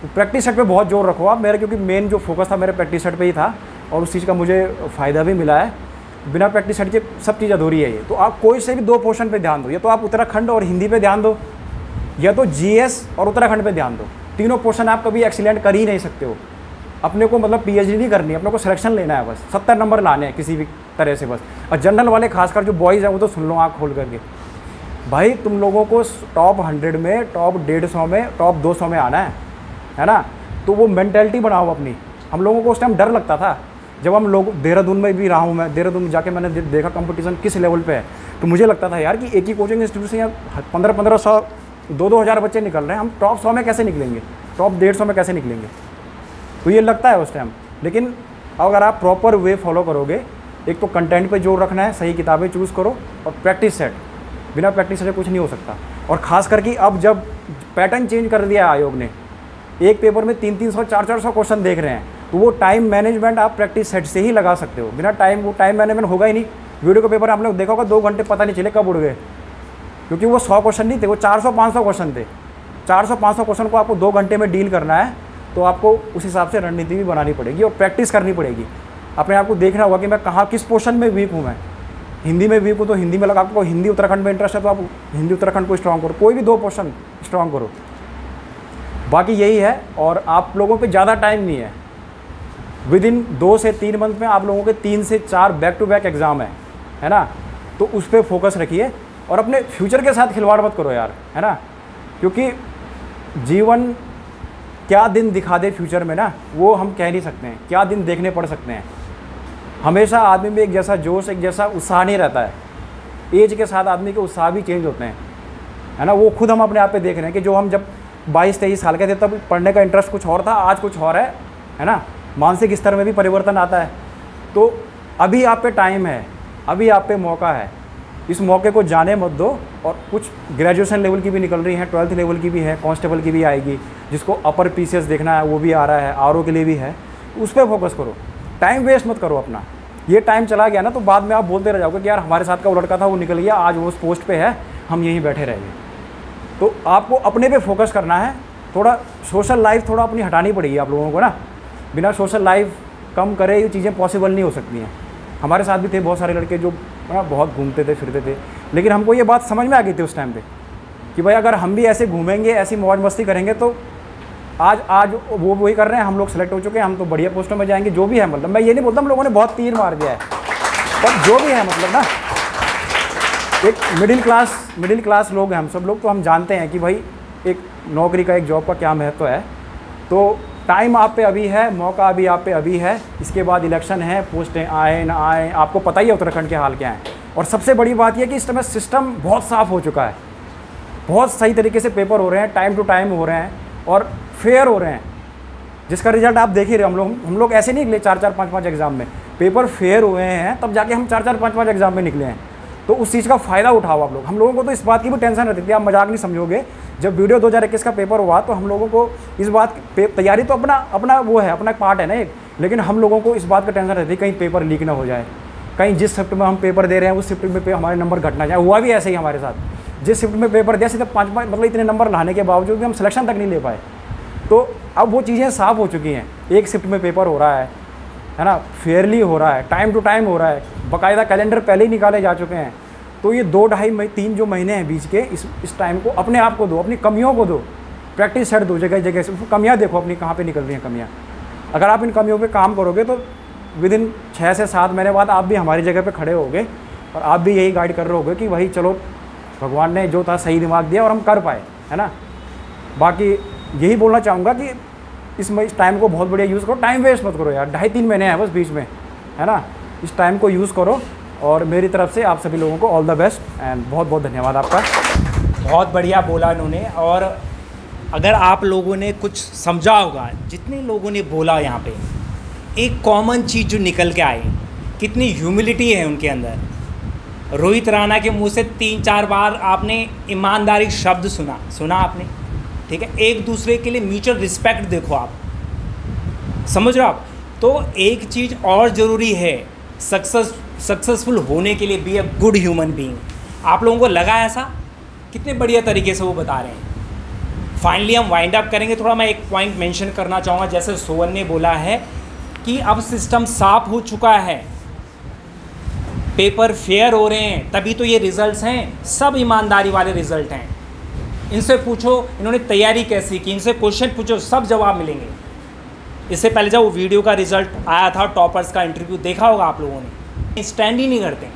तो प्रैक्टिस सेट पे बहुत जोर रखो आप। मेरा क्योंकि मेन जो फोकस था मेरे प्रैक्टिस सेट पे ही था, और उस चीज़ का मुझे फ़ायदा भी मिला है। बिना प्रैक्टिस सेट के सब चीज़ अधूरी है ये। तो आप कोई से भी 2 पोर्शन पे ध्यान दो, या तो आप उत्तराखंड और हिंदी पे ध्यान दो, या तो जीएस और उत्तराखंड पे ध्यान दो। तीनों पोर्शन आप कभी एक्सीलेंट कर ही नहीं सकते हो। अपने को मतलब PhD नहीं करनी है, अपने को सिलेक्शन लेना है, बस 70 नंबर लाने हैं किसी भी तरह से बस। और जनरल वाले खासकर जो बॉयज़ हैं वो तो सुन लो आँख खोल करके, भाई तुम लोगों को टॉप 100 में, टॉप 150 में, टॉप 200 में आना है ना। तो वो मेंटेलिटी बनाओ अपनी। हम लोगों को उस टाइम डर लगता था, जब हम लोग देहरादून में भी रहा हूँ मैं, देहरादून में जाके मैंने देखा कंपटीशन किस लेवल पे है। तो मुझे लगता था यार कि एक ही कोचिंग इंस्टीट्यूट से यहाँ 1500 2-2 हज़ार बच्चे निकल रहे हैं, हम टॉप 100 में कैसे निकलेंगे, टॉप 150 में कैसे निकलेंगे। तो ये लगता है उस टाइम। लेकिन अगर आप प्रॉपर वे फॉलो करोगे, एक तो कंटेंट पे जोर रखना है, सही किताबें चूज़ करो, और प्रैक्टिस सेट, बिना प्रैक्टिस सेट कुछ नहीं हो सकता। और ख़ास करके अब जब पैटर्न चेंज कर दिया आयोग ने, एक पेपर में 300-300 400-400 क्वेश्चन देख रहे हैं, तो वो टाइम मैनेजमेंट आप प्रैक्टिस सेट से ही लगा सकते हो। बिना वो टाइम मैनेजमेंट होगा ही नहीं। वीडियो का पेपर आपने देखा होगा 2 घंटे पता नहीं चले कब उड़ गए, क्योंकि वो 100 क्वेश्चन नहीं थे, वो 400-500 क्वेश्चन थे। 400-500 क्वेश्चन को आपको 2 घंटे में डील करना है, तो आपको उस हिसाब से रणनीति भी बनानी पड़ेगी और प्रैक्टिस करनी पड़ेगी। अपने आप को देखना होगा कि मैं कहाँ किस पोर्शन में वीक हूँ। मैं हिंदी में वीक हूँ तो हिंदी में लगा, आपको हिंदी उत्तराखंड में इंटरेस्ट है तो आप हिंदी उत्तराखंड को स्ट्रॉन्ग करो, कोई भी 2 पोर्शन स्ट्रॉन्ग करो। बाकी यही है, और आप लोगों पे ज़्यादा टाइम नहीं है। विदिन 2 से 3 मंथ में आप लोगों के 3 से 4 बैक टू बैक एग्ज़ाम है ना। तो उस पर फोकस रखिए और अपने फ्यूचर के साथ खिलवाड़ मत करो यार, है ना। क्योंकि जीवन क्या दिन दिखा दे फ्यूचर में ना, वो हम कह नहीं सकते हैं, क्या दिन देखने पड़ सकते हैं। हमेशा आदमी में एक जैसा जोश, एक जैसा उत्साह नहीं रहता है। एज के साथ आदमी के उत्साह भी चेंज होते हैं, है ना। वो खुद हम अपने आप पे देख रहे हैं कि जो हम जब 22-23 साल के थे तब पढ़ने का इंटरेस्ट कुछ और था, आज कुछ और है ना। मानसिक स्तर में भी परिवर्तन आता है। तो अभी आप पे टाइम है, अभी आप पे मौका है, इस मौके को जाने मत दो। और कुछ ग्रेजुएशन लेवल की भी निकल रही हैं, 12th लेवल की भी है, कांस्टेबल की भी आएगी, जिसको अपर PCS देखना है वो भी आ रहा है, RO के लिए भी है, उस पर फोकस करो। टाइम वेस्ट मत करो अपना। ये टाइम चला गया ना तो बाद में आप बोलते रह जाओगे कि यार हमारे साथ का वो लड़का था वो निकल गया, आज वो उस पोस्ट पे है, हम यहीं बैठे रह गए। तो आपको अपने पे फोकस करना है। थोड़ा सोशल लाइफ थोड़ा अपनी हटानी पड़ेगी आप लोगों को ना। बिना सोशल लाइफ कम करे ये चीज़ें पॉसिबल नहीं हो सकती हैं। हमारे साथ भी थे बहुत सारे लड़के जो ना बहुत घूमते थे फिरते थे, लेकिन हमको ये बात समझ में आ गई थी उस टाइम पे कि भाई अगर हम भी ऐसे घूमेंगे, ऐसी मौज मस्ती करेंगे तो आज वो वही कर रहे हैं, हम लोग सेलेक्ट हो चुके हैं, हम तो बढ़िया पोस्टों में जाएंगे। जो भी है, मतलब मैं ये नहीं बोलता हम लोगों ने बहुत तीर मार दिया है, पर जो भी है मतलब ना, एक मिडिल क्लास लोग हैं हम सब लोग, तो हम जानते हैं कि भाई एक नौकरी का, एक जॉब का क्या महत्व है। तो टाइम आप पे अभी है, मौका अभी आप पे अभी है, इसके बाद इलेक्शन है, पोस्टें आए ना आए, आपको पता ही है उत्तराखंड के हाल क्या हैं। और सबसे बड़ी बात यह कि इस समय सिस्टम बहुत साफ़ हो चुका है, बहुत सही तरीके से पेपर हो रहे हैं, टाइम टू टाइम हो रहे हैं और फेयर हो रहे हैं, जिसका रिजल्ट आप देख ही रहे हो। हम लोग ऐसे नहीं निकले 4-4, 5-5 एग्ज़ाम में, पेपर फेयर हुए हैं तब जाके हम 4-4, 5-5 एग्ज़ाम में निकले हैं। तो उस चीज़ का फ़ायदा उठाओ आप लोग। हम लोगों को तो इस बात की भी टेंशन रहती थी, आप मजाक नहीं समझोगे, जब वीडियो 2021 का पेपर हुआ तो हम लोगों को इस बात तैयारी तो अपना वो है, अपना पार्ट है ना एक, लेकिन हम लोगों को इस बात का टेंशन रहती है कहीं पेपर लीक ना हो जाए, कहीं जिस शिफ्ट में हम पेपर दे रहे हैं उस शिफ्ट में हमारे नंबर घटना जाए। हुआ भी ऐसे ही हमारे साथ, जिस शिफ्ट में पेपर दिया सीधे 5-5 मतलब इतने नंबर लाने के बावजूद भी हम सिलेक्शन तक नहीं ले पाए। तो अब वो चीज़ें साफ़ हो चुकी हैं, एक शिफ्ट में पेपर हो रहा है ना, फेयरली हो रहा है, टाइम टू टाइम हो रहा है, बाकायदा कैलेंडर पहले ही निकाले जा चुके हैं। तो ये 2-2.5-3 जो महीने हैं बीच के, इस टाइम को अपने आप को दो, अपनी कमियों को दो, प्रैक्टिस सेट दो जगह जगह से, कमियाँ देखो अपनी कहाँ पे निकल रही हैं कमियाँ। अगर आप इन कमियों पे काम करोगे तो विदिन 6 से 7 महीने बाद आप भी हमारी जगह पे खड़े होगे और आप भी यही गाइड कर रहे होगे कि भाई चलो भगवान ने जो था सही दिमाग दिया और हम कर पाए, है ना। बाकी यही बोलना चाहूँगा कि इस टाइम को बहुत बढ़िया यूज़ करो, टाइम वेस्ट मत करो यार, 2.5-3 महीने हैं बस बीच में, है ना। इस टाइम को यूज़ करो और मेरी तरफ से आप सभी लोगों को ऑल द बेस्ट एंड बहुत बहुत धन्यवाद आपका। बहुत बढ़िया बोला इन्होंने। और अगर आप लोगों ने कुछ समझा होगा, जितने लोगों ने बोला यहाँ पे, एक कॉमन चीज़ जो निकल के आई, कितनी ह्यूमिलिटी है उनके अंदर। रोहित राणा के मुंह से 3-4 बार आपने ईमानदारी शब्द सुना आपने, ठीक है। एक दूसरे के लिए म्यूचुअल रिस्पेक्ट देखो आप, समझ रहे हो आप। तो एक चीज़ और ज़रूरी है सक्सेसफुल होने के लिए, be a good human being. आप लोगों को लगा ऐसा, कितने बढ़िया तरीके से वो बता रहे हैं। फाइनली हम वाइंड अप करेंगे। थोड़ा मैं एक पॉइंट मेंशन करना चाहूँगा, जैसे सोवन ने बोला है कि अब सिस्टम साफ हो चुका है, पेपर फेयर हो रहे हैं, तभी तो ये रिजल्ट्स हैं, सब ईमानदारी वाले रिजल्ट हैं। इनसे पूछो इन्होंने तैयारी कैसी की, इनसे क्वेश्चन पूछो, सब जवाब मिलेंगे। इससे पहले जब वो वीडियो का रिजल्ट आया था, टॉपर्स का इंटरव्यू देखा होगा आप लोगों ने, स्टैंड ही नहीं करते,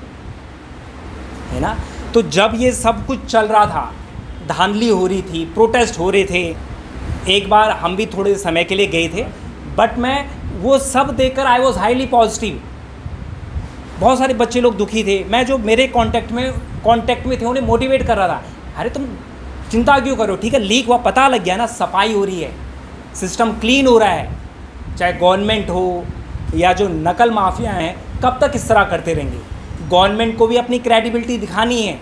है ना। तो जब ये सब कुछ चल रहा था, धांधली हो रही थी, प्रोटेस्ट हो रहे थे, एक बार हम भी थोड़े समय के लिए गए थे, बट मैं वो सब देखकर आई वॉज हाईली पॉजिटिव। बहुत सारे बच्चे लोग दुखी थे, मैं जो मेरे कांटेक्ट में थे उन्हें मोटिवेट कर रहा था, अरे तुम चिंता क्यों करो, ठीक है, लीक हुआ पता लग गया ना, सफाई हो रही है, सिस्टम क्लीन हो रहा है। चाहे गवर्नमेंट हो या जो नकल माफिया हैं, कब तक इस तरह करते रहेंगे। गवर्नमेंट को भी अपनी क्रेडिबिलिटी दिखानी है,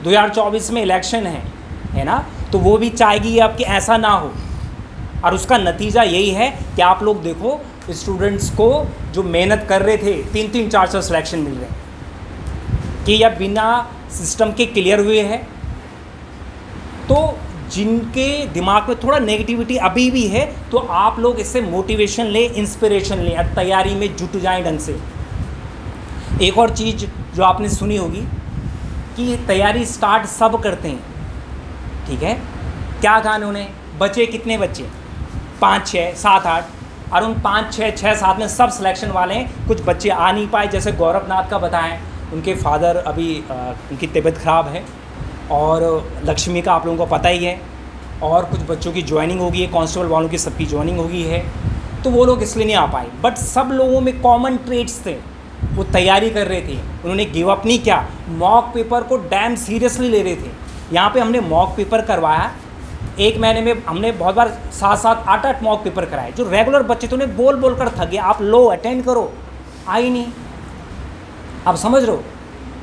2024 में इलेक्शन है ना, तो वो भी चाहेगी अब कि ऐसा ना हो। और उसका नतीजा यही है कि आप लोग देखो, स्टूडेंट्स को जो मेहनत कर रहे थे 3-3, 4-4 सिलेक्शन मिल रहे हैं कि यह बिना सिस्टम के क्लियर हुए हैं। तो जिनके दिमाग में थोड़ा नेगेटिविटी अभी भी है, तो आप लोग इससे मोटिवेशन लें, इंस्पिरेशन लें और तैयारी में जुट जाएं ढंग से। एक और चीज़ जो आपने सुनी होगी कि तैयारी स्टार्ट सब करते हैं, ठीक है। क्या कहा उन्होंने, बचे कितने बच्चे, 5, 6, 7, 8, और उन 5, 6, 7 में सब सिलेक्शन वाले हैं। कुछ बच्चे आ नहीं पाए, जैसे गौरव नाथ का बताएं, उनके फादर अभी उनकी तबीयत ख़राब है, और लक्ष्मी का आप लोगों को पता ही है, और कुछ बच्चों की ज्वाइनिंग होगी है, कांस्टेबल वालों की सबकी ज्वाइनिंग होगी है, तो वो लोग इसलिए नहीं आ पाए। बट सब लोगों में कॉमन ट्रेड्स थे, वो तैयारी कर रहे थे, उन्होंने गिव अप नहीं किया, मॉक पेपर को डैम सीरियसली ले रहे थे। यहाँ पे हमने मॉक पेपर करवाया, 1 महीने में हमने बहुत बार 7-7, 8-8 मॉक पेपर कराए। जो रेगुलर बच्चे थे उन्हें बोल कर थक गए, आप लो अटेंड करो, आई नहीं, आप समझ रहे हो।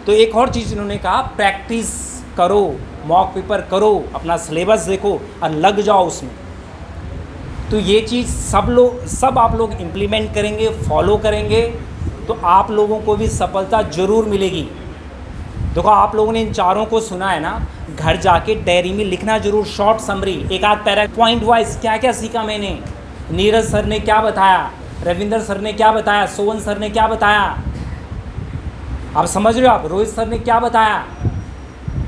तो एक और चीज़ इन्होंने कहा, प्रैक्टिस करो, मॉक पेपर करो, अपना सिलेबस देखो और लग जाओ उसमें। तो ये चीज़ सब आप लोग इम्प्लीमेंट करेंगे, फॉलो करेंगे, तो आप लोगों को भी सफलता ज़रूर मिलेगी। देखो आप लोगों ने इन चारों को सुना है ना, घर जाके डायरी में लिखना जरूर, शॉर्ट समरी, एक आध पैरा, पॉइंट वाइज क्या क्या सीखा मैंने, नीरज सर ने क्या बताया, रविंदर सर ने क्या बताया, सोवन सर ने क्या बताया, आप समझ रहे हो, आप रोहित सर ने क्या बताया,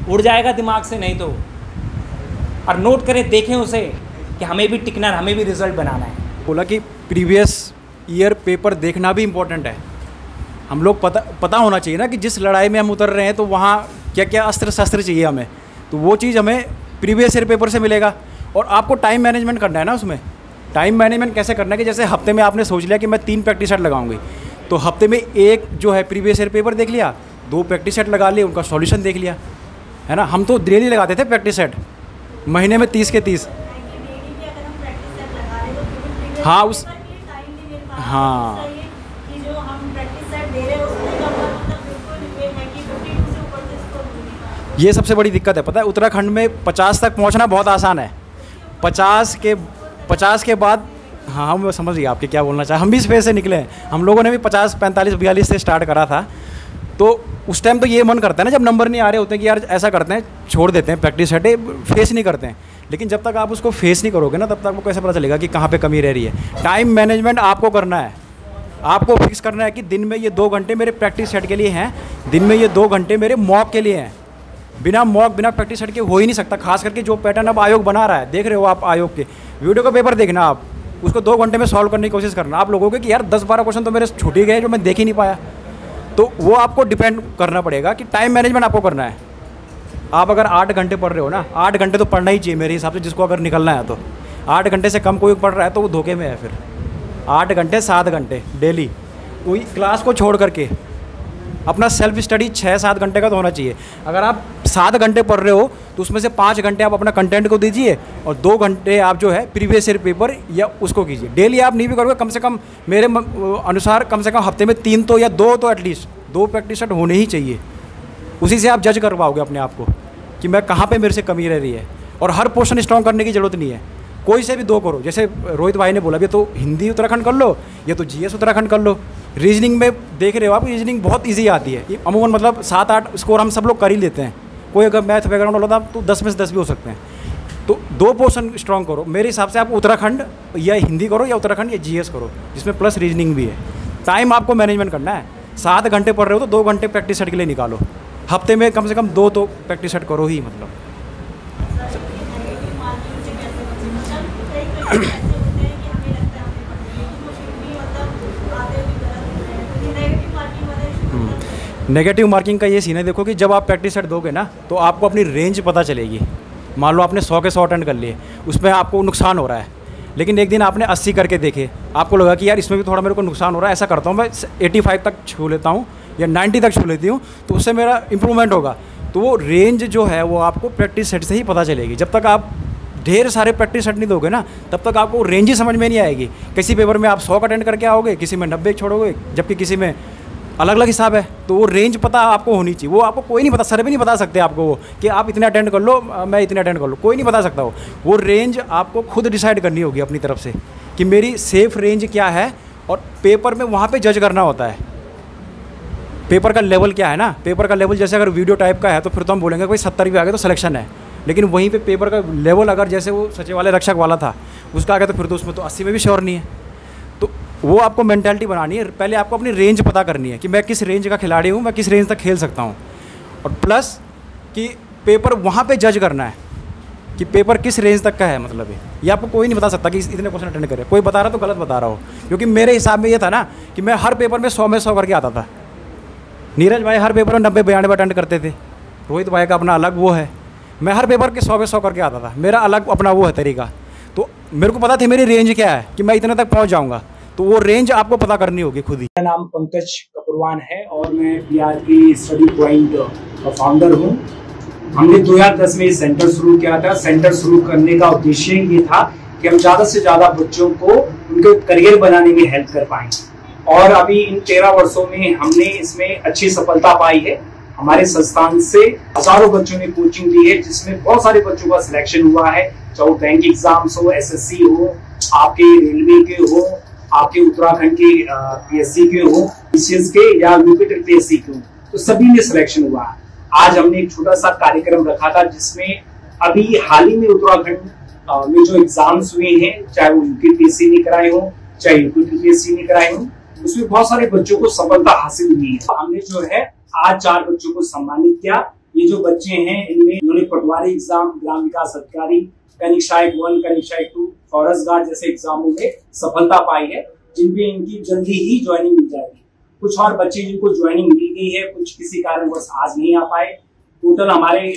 उड़ जाएगा दिमाग से नहीं तो, और नोट करें, देखें उसे कि हमें भी टिकना है, हमें भी रिजल्ट बनाना है। बोला कि प्रीवियस ईयर पेपर देखना भी इम्पोर्टेंट है। हम लोग पता होना चाहिए ना कि जिस लड़ाई में हम उतर रहे हैं तो वहाँ क्या क्या अस्त्र शस्त्र चाहिए हमें, तो वो चीज़ हमें प्रीवियस ईयर पेपर से मिलेगा। और आपको टाइम मैनेजमेंट करना है ना, उसमें टाइम मैनेजमेंट कैसे करना है कि जैसे हफ्ते में आपने सोच लिया कि मैं 3 प्रैक्टिस सेट लगाऊंगी, तो हफ्ते में एक जो है प्रीवियस ईयर पेपर देख लिया, 2 प्रैक्टिस सेट लगा लिए, उनका सॉल्यूशन देख लिया, है ना। हम तो डेली लगाते थे प्रैक्टिस सेट, महीने में 30 के 30। हाँ उस हाँ ये सबसे बड़ी दिक्कत है, पता है। उत्तराखंड में 50 तक पहुंचना बहुत आसान है। 50 के बाद, हाँ हम समझ गए आपके क्या बोलना चाहे। हम भी इस फेज से निकले हैं, हम लोगों ने भी 50, 45, 42 से स्टार्ट करा था। तो उस टाइम तो ये मन करता है ना, जब नंबर नहीं आ रहे होते हैं कि यार ऐसा करते हैं, छोड़ देते हैं प्रैक्टिस सेट, फेस नहीं करते हैं। लेकिन जब तक आप उसको फेस नहीं करोगे ना, तब तक आपको कैसे पता चलेगा कि कहाँ पे कमी रह रही है। टाइम मैनेजमेंट आपको करना है, आपको फिक्स करना है कि दिन में ये 2 घंटे मेरे प्रैक्टिस सेट के लिए हैं, दिन में ये 2 घंटे मेरे मॉक के लिए हैं। बिना मॉक, बिना प्रैक्टिस सेट के हो ही नहीं सकता। खास करके जो पैटर्न अब आयोग बना रहा है, देख रहे हो आप आयोग के वीडियो का पेपर देखना, आप उसको 2 घंटे में सॉल्व करने की कोशिश करना। आप लोगों के कि यार 10-12 क्वेश्चन तो मेरे छूट ही गए जो मैं देख ही नहीं पाया। तो वो आपको डिपेंड करना पड़ेगा कि टाइम मैनेजमेंट आपको करना है। आप अगर 8 घंटे पढ़ रहे हो ना, 8 घंटे तो पढ़ना ही चाहिए मेरे हिसाब से, जिसको अगर निकलना है तो। 8 घंटे से कम कोई पढ़ रहा है तो वो धोखे में है फिर। 8 घंटे 7 घंटे डेली, कोई क्लास को छोड़ करके अपना सेल्फ स्टडी 6-7 घंटे का तो होना चाहिए। अगर आप 7 घंटे पढ़ रहे हो तो उसमें से 5 घंटे आप अपना कंटेंट को दीजिए और 2 घंटे आप जो है प्रीवियस ईयर पेपर या उसको कीजिए। डेली आप नहीं भी करोगे, कम से कम मेरे अनुसार कम से कम हफ्ते में 3 तो या 2 तो एटलीस्ट 2 प्रैक्टिस सेट होने ही चाहिए। उसी से आप जज कर पाओगे अपने आप को कि मैं कहाँ पे मेरे से कमी रह रही है। और हर पोर्शन स्ट्रॉन्ग करने की ज़रूरत नहीं है, कोई से भी 2 करो। जैसे रोहित भाई ने बोला, ये तो हिंदी उत्तराखंड कर लो या तो जीएस उत्तराखंड कर लो। रीजनिंग में देख रहे हो आप, रीजनिंग बहुत इजी आती है। अमूमन मतलब 7-8 स्कोर हम सब लोग कर ही लेते हैं। कोई अगर मैथ बैकग्राउंड वाला था तो 10 में से 10 भी हो सकते हैं। तो 2 पोर्शन स्ट्रॉन्ग करो। मेरे हिसाब से आप उत्तराखंड या हिंदी करो या उत्तराखंड या जीएस करो, जिसमें प्लस रीजनिंग भी है। टाइम आपको मैनेजमेंट करना है। 7 घंटे पढ़ रहे हो तो 2 घंटे प्रैक्टिस सेट के लिए निकालो। हफ्ते में कम से कम 2 तो प्रैक्टिस सेट करो ही, मतलब। नेगेटिव मार्किंग का ये सीन है, देखो कि जब आप प्रैक्टिस सेट दोगे ना तो आपको अपनी रेंज पता चलेगी। मान लो आपने 100 के 100 अटेंड कर लिए, उसमें आपको नुकसान हो रहा है, लेकिन एक दिन आपने 80 करके देखे, आपको लगा कि यार इसमें भी थोड़ा मेरे को नुकसान हो रहा है, ऐसा करता हूँ मैं 85 तक छू लेता हूँ या 90 तक छू लेती हूँ, तो उससे मेरा इंप्रूवमेंट होगा। तो वो रेंज जो है वो आपको प्रैक्टिस सेट से ही पता चलेगी। जब तक आप ढेर सारे प्रैक्टिस सेट नहीं दोगे ना, तब तक आपको रेंज ही समझ में नहीं आएगी। किसी पेपर में आप 100 का अटेंड करके आओगे, किसी में 90 छोड़ोगे, जबकि किसी में अलग अलग हिसाब है। तो वो रेंज पता आपको होनी चाहिए। वो आपको कोई नहीं बता, सर भी नहीं बता सकते आपको वो कि आप इतने अटेंड कर लो, मैं इतने अटेंड कर लो, कोई नहीं बता सकता। वो रेंज आपको खुद डिसाइड करनी होगी अपनी तरफ से कि मेरी सेफ रेंज क्या है। और पेपर में वहाँ पे जज करना होता है पेपर का लेवल क्या है ना। पेपर का लेवल जैसे अगर वीडियो टाइप का है तो फिर तो हम बोलेंगे कोई 70 भी आ गए तो सिलेक्शन है। लेकिन वहीं पे पेपर का लेवल अगर जैसे वो सचिवालय रक्षक वाला था, उसका आ गया तो फिर तो उसमें तो 80 में भी श्योर नहीं है। तो वो आपको मेंटालिटी बनानी है। पहले आपको अपनी रेंज पता करनी है कि मैं किस रेंज का खिलाड़ी हूँ, मैं किस रेंज तक खेल सकता हूँ। और प्लस कि पेपर वहाँ पे जज करना है कि पेपर किस रेंज तक का है। मतलब ये आपको कोई नहीं बता सकता कि इतने क्वेश्चन अटेंड करे। कोई बता रहा तो गलत बता रहा हो, क्योंकि मेरे हिसाब में ये था ना कि मैं हर पेपर में 100 में 100 करके आता था। नीरज भाई हर पेपर में 90-92 अटेंड करते थे। रोहित भाई का अपना अलग वो है। मैं हर पेपर के 100 में 100 करके आता था, मेरा अलग अपना वो है तरीका। तो मेरे को पता थी मेरी रेंज क्या है कि मैं इतने तक पहुँच जाऊँगा। तो वो रेंज आपको पता करनी होगी खुद ही। मेरा नाम पंकज कपूरवान है और मैं बीआरपी स्टडी पॉइंट का फाउंडर हूँ। हमने 2010 में सेंटर शुरू किया था। सेंटर शुरू करने का उद्देश्य ये था कि हम ज़्यादा से ज़्यादा बच्चों को उनके करियर बनाने में हेल्प कर पाएं। और अभी इन 13 वर्षों में हमने इसमें अच्छी सफलता पाई है। हमारे संस्थान से हजारों बच्चों ने कोचिंग दी है, जिसमें बहुत सारे बच्चों का सिलेक्शन हुआ है, चाहे बैंक एग्जाम्स हो, एसएससी हो, आपके रेलवे के हो, आपके उत्तराखंड के पीएससी के हो, बीसीएस के या यूपी पीएससी के हो, तो सभी में सिलेक्शन हुआ है। आज हमने एक छोटा सा कार्यक्रम रखा था जिसमें अभी हाल ही में उत्तराखंड में जो एग्जाम्स हुए हैं, चाहे वो यूपीपीएससी ने कराए हो, चाहे यूपीपीएससी ने कराए हो, उसमें बहुत सारे बच्चों को सफलता हासिल हुई है। हमने जो है आज 4 बच्चों को सम्मानित किया। ये जो बच्चे हैं इनमें इन्होंने पटवारी एग्जाम, ग्राम विकास अधिकारी, कनिक सहायक 1, कनिक सहायक 2, फॉरेस्ट गार्ड जैसे एग्जामों में सफलता पाई है, जिनपे इनकी जल्दी ही ज्वाइनिंग मिल जाएगी। कुछ और बच्चे जिनको ज्वाइनिंग मिल गई है, कुछ किसी कारणवश आज नहीं आ पाए। टोटल हमारे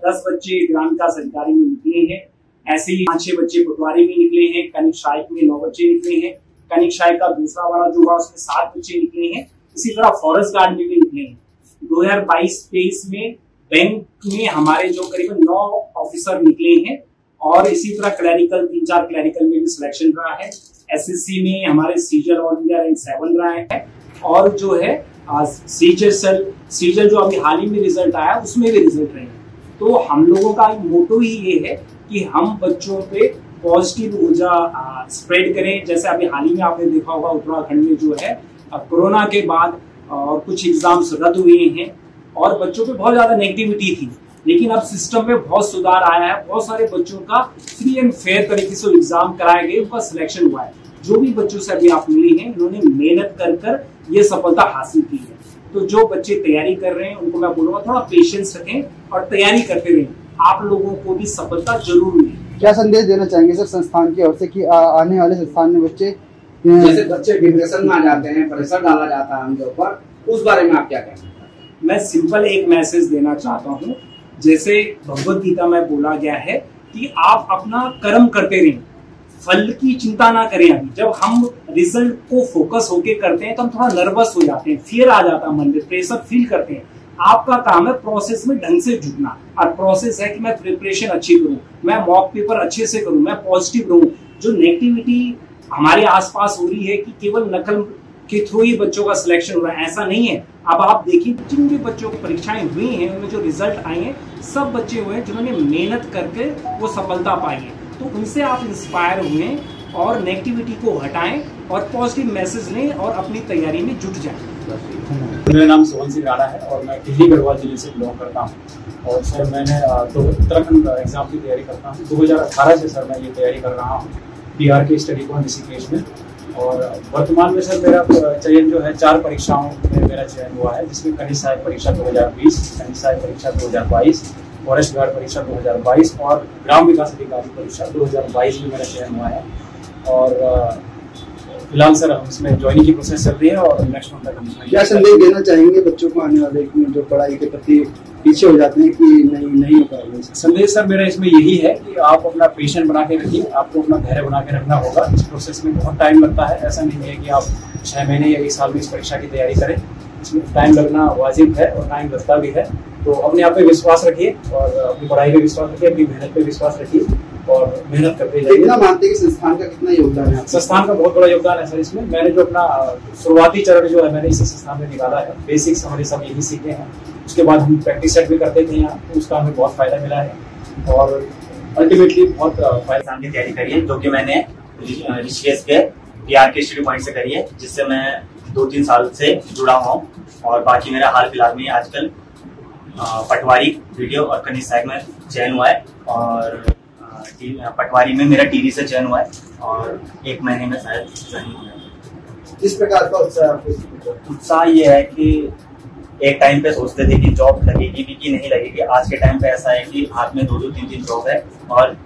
10 बच्चे ग्राम विकास अधिकारी में निकले हैं। ऐसे ही 5-6 बच्चे पटवारी में निकले हैं। कनिक सहायक में 9 बच्चे निकले हैं। कनिक सहायक का दूसरा वाला जो हुआ उसमें 7 बच्चे निकले हैं। इसी तरह फॉरेस्ट गार्ड में भी निकले हैं। 2022-23 में बैंक में हमारे जो करीबन 9 ऑफिसर निकले हैं और इसी तरह क्लैरिकल 3-4 क्लैरिकल में भी सिलेक्शन रहा है। एसएससी में हमारे सीजल ऑल इंडिया रैंक 7 रहा है और जो है सीजल जो अभी हाल ही में रिजल्ट आया उसमें भी रिजल्ट रहे। तो हम लोगों का मोटो ही ये है कि हम बच्चों पे पॉजिटिव ऊर्जा स्प्रेड करें। जैसे अभी हाल ही में आपने देखा होगा उत्तराखंड में जो है कोरोना के बाद और कुछ एग्जाम्स रद्द हुए हैं और बच्चों पे बहुत ज्यादा नेगेटिविटी थी, लेकिन अब सिस्टम में बहुत सुधार आया है। बहुत सारे बच्चों का फ्री एंड फेयर तरीके से एग्जाम कराए गए, उनका सिलेक्शन हुआ है। जो भी बच्चों से अभी आप मिली हैं इन्होंने मेहनत कर ये सफलता हासिल की है। तो जो बच्चे तैयारी कर रहे हैं उनको मैं बोलूंगा थोड़ा पेशेंस रखें और तैयारी करते रहें, आप लोगों को भी सफलता जरूर मिलेगी। क्या संदेश देना चाहेंगे सर संस्थान की ओर से कि आने वाले संस्थान में बच्चे जैसे बच्चे डिप्रेशन में आ जाते हैं, प्रेशर डाला जाता है उनके ऊपर, उस बारे में आप क्या कहेंगे? मैं सिंपल एक मैसेज देना चाहता हूँ। जैसे भगवत गीता में बोला गया है कि आप अपना कर्म करते रहें, फल की चिंता ना करें। अभी जब हम रिजल्ट को फोकस होके करते हैं तो हम थोड़ा नर्वस हो जाते हैं, फियर आ जाता है मन में, प्रेशर फील करते हैं। आपका काम है प्रोसेस में ढंग से जुटना, और प्रोसेस है कि मैं प्रिपरेशन अच्छी करूं, मैं मॉक पेपर अच्छे से करूं, मैं पॉजिटिव रहूं। जो नेगेटिविटी हमारे आसपास हो रही है कि केवल नकल के थ्रू ही बच्चों का सिलेक्शन हो रहा है, ऐसा नहीं है। अब आप देखिए जिन भी बच्चों की परीक्षाएं हुई हैं उनमें जो रिजल्ट आए हैं सब बच्चे हुए हैं जिन्होंने मेहनत करके वो सफलता पाई है। तो उनसे आप इंस्पायर हुए और नेगेटिविटी को हटाएं और पॉजिटिव मैसेज लें और अपनी तैयारी में जुट जाएं। मेरा नाम सोहन सिंह राणा है और मैं टिहरी गढ़वाल जिले से बिलोंग करता हूँ। और सर मैंने तो उत्तराखंड एग्जाम की तैयारी करता हूँ। 2018 से सर मैं ये तैयारी कर रहा हूँ PR के स्टडी पॉइंट ऋषिकेश में। और वर्तमान में सर मेरा चयन जो है 4 परीक्षाओं में मेरा चयन हुआ है, जिसमें कनिक सहायक परीक्षा 2020, कनिक सहायक परीक्षा 2022, फॉरेस्ट गार्ड परीक्षा 2022 और ग्राम विकास अधिकारी परीक्षा 2022 में मेरा चयन हुआ है। और फिलहाल सर हम इसमें ज्वाइनिंग की प्रोसेस चल रही है और नेक्स्ट मंथ तक हम इसमें। क्या संदेश देना चाहेंगे बच्चों को आने वाले जो पढ़ाई के प्रति पीछे हो जाते हैं कि नहीं हो पाएगा? संदेश सर मेरा इसमें यही है कि आप अपना पेशेंट बना के रखिए, आपको अपना धैर्य बना के रखना होगा। इस प्रोसेस में बहुत टाइम लगता है, ऐसा नहीं है कि आप 6 महीने या 1 साल में इस परीक्षा की तैयारी करें। इसमें टाइम लगना वाजिब है और टाइम लगता भी है। तो अपने आप पे विश्वास रखिए और अपनी पढ़ाई पे विश्वास रखिए, अपनी मेहनत पे विश्वास रखिए और मेहनत करते जाइए। कितना मानते हैं कि संस्थान का कितना योगदान है? संस्थान का बहुत बड़ा योगदान है सर इसमें। मैंने जो अपना शुरुआती चरण जो है मैंने इसी संस्थान में निकाला है। बेसिक्स हमारे सब यही सीखे हैं। उसके बाद हम प्रैक्टिस सेट भी करते थे यहाँ, तो उसका हमें बहुत फायदा मिला है और अल्टीमेटली बहुत फायदा की तैयारी करी है, जो कि मैंने ऋषिकेश के PR के स्टडी पॉइंट से करी है, जिससे मैं 2-3 साल से जुड़ा हुआ हूँ। और बाकी मेरा हाल फिलहाल में आजकल पटवारी वीडियो और कनिक सहायक में चयन हुआ है और पटवारी में मेरा टीवी से चयन हुआ है और 1 महीने में शायद ज्वाइनिंग हुआ है। किस प्रकार का उत्साह ये है कि एक टाइम पे सोचते थे कि जॉब लगेगी भी कि नहीं लगेगी। आज के टाइम पे ऐसा है कि हाथ में 2-2, 3-3 जॉब है और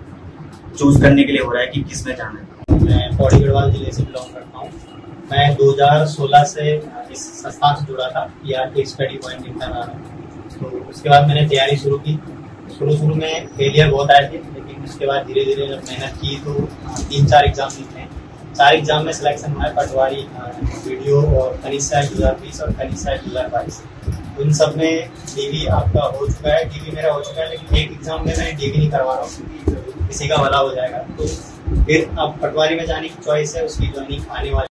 चूज करने के लिए हो रहा है कि किस में जाना है। मैं पौड़ी गढ़वाल जिले से बिलोंग करता हूँ। मैं 2016 से इस संस्थान से जुड़ा था, PR के स्टडी पॉइंट इंटरनल। तो उसके बाद मैंने तैयारी शुरू की। शुरू में फेलियर बहुत आए थे, लेकिन उसके बाद धीरे धीरे जब मेहनत की तो 3-4 एग्जाम निकले। 4 एग्जाम में सिलेक्शन हुआ है, पटवारी, वीडियो और कनिक सहायक 2020 और कनिक सहायक 2022। उन सब में DV आपका हो चुका है, DV मेरा हो चुका है, लेकिन एक एग्जाम में मैं DV नहीं करवा रहा हूँ, किसी का भला हो जाएगा। तो फिर अब पटवारी में जाने की चॉइस है, उसकी ज्वाइनिंग आने वाली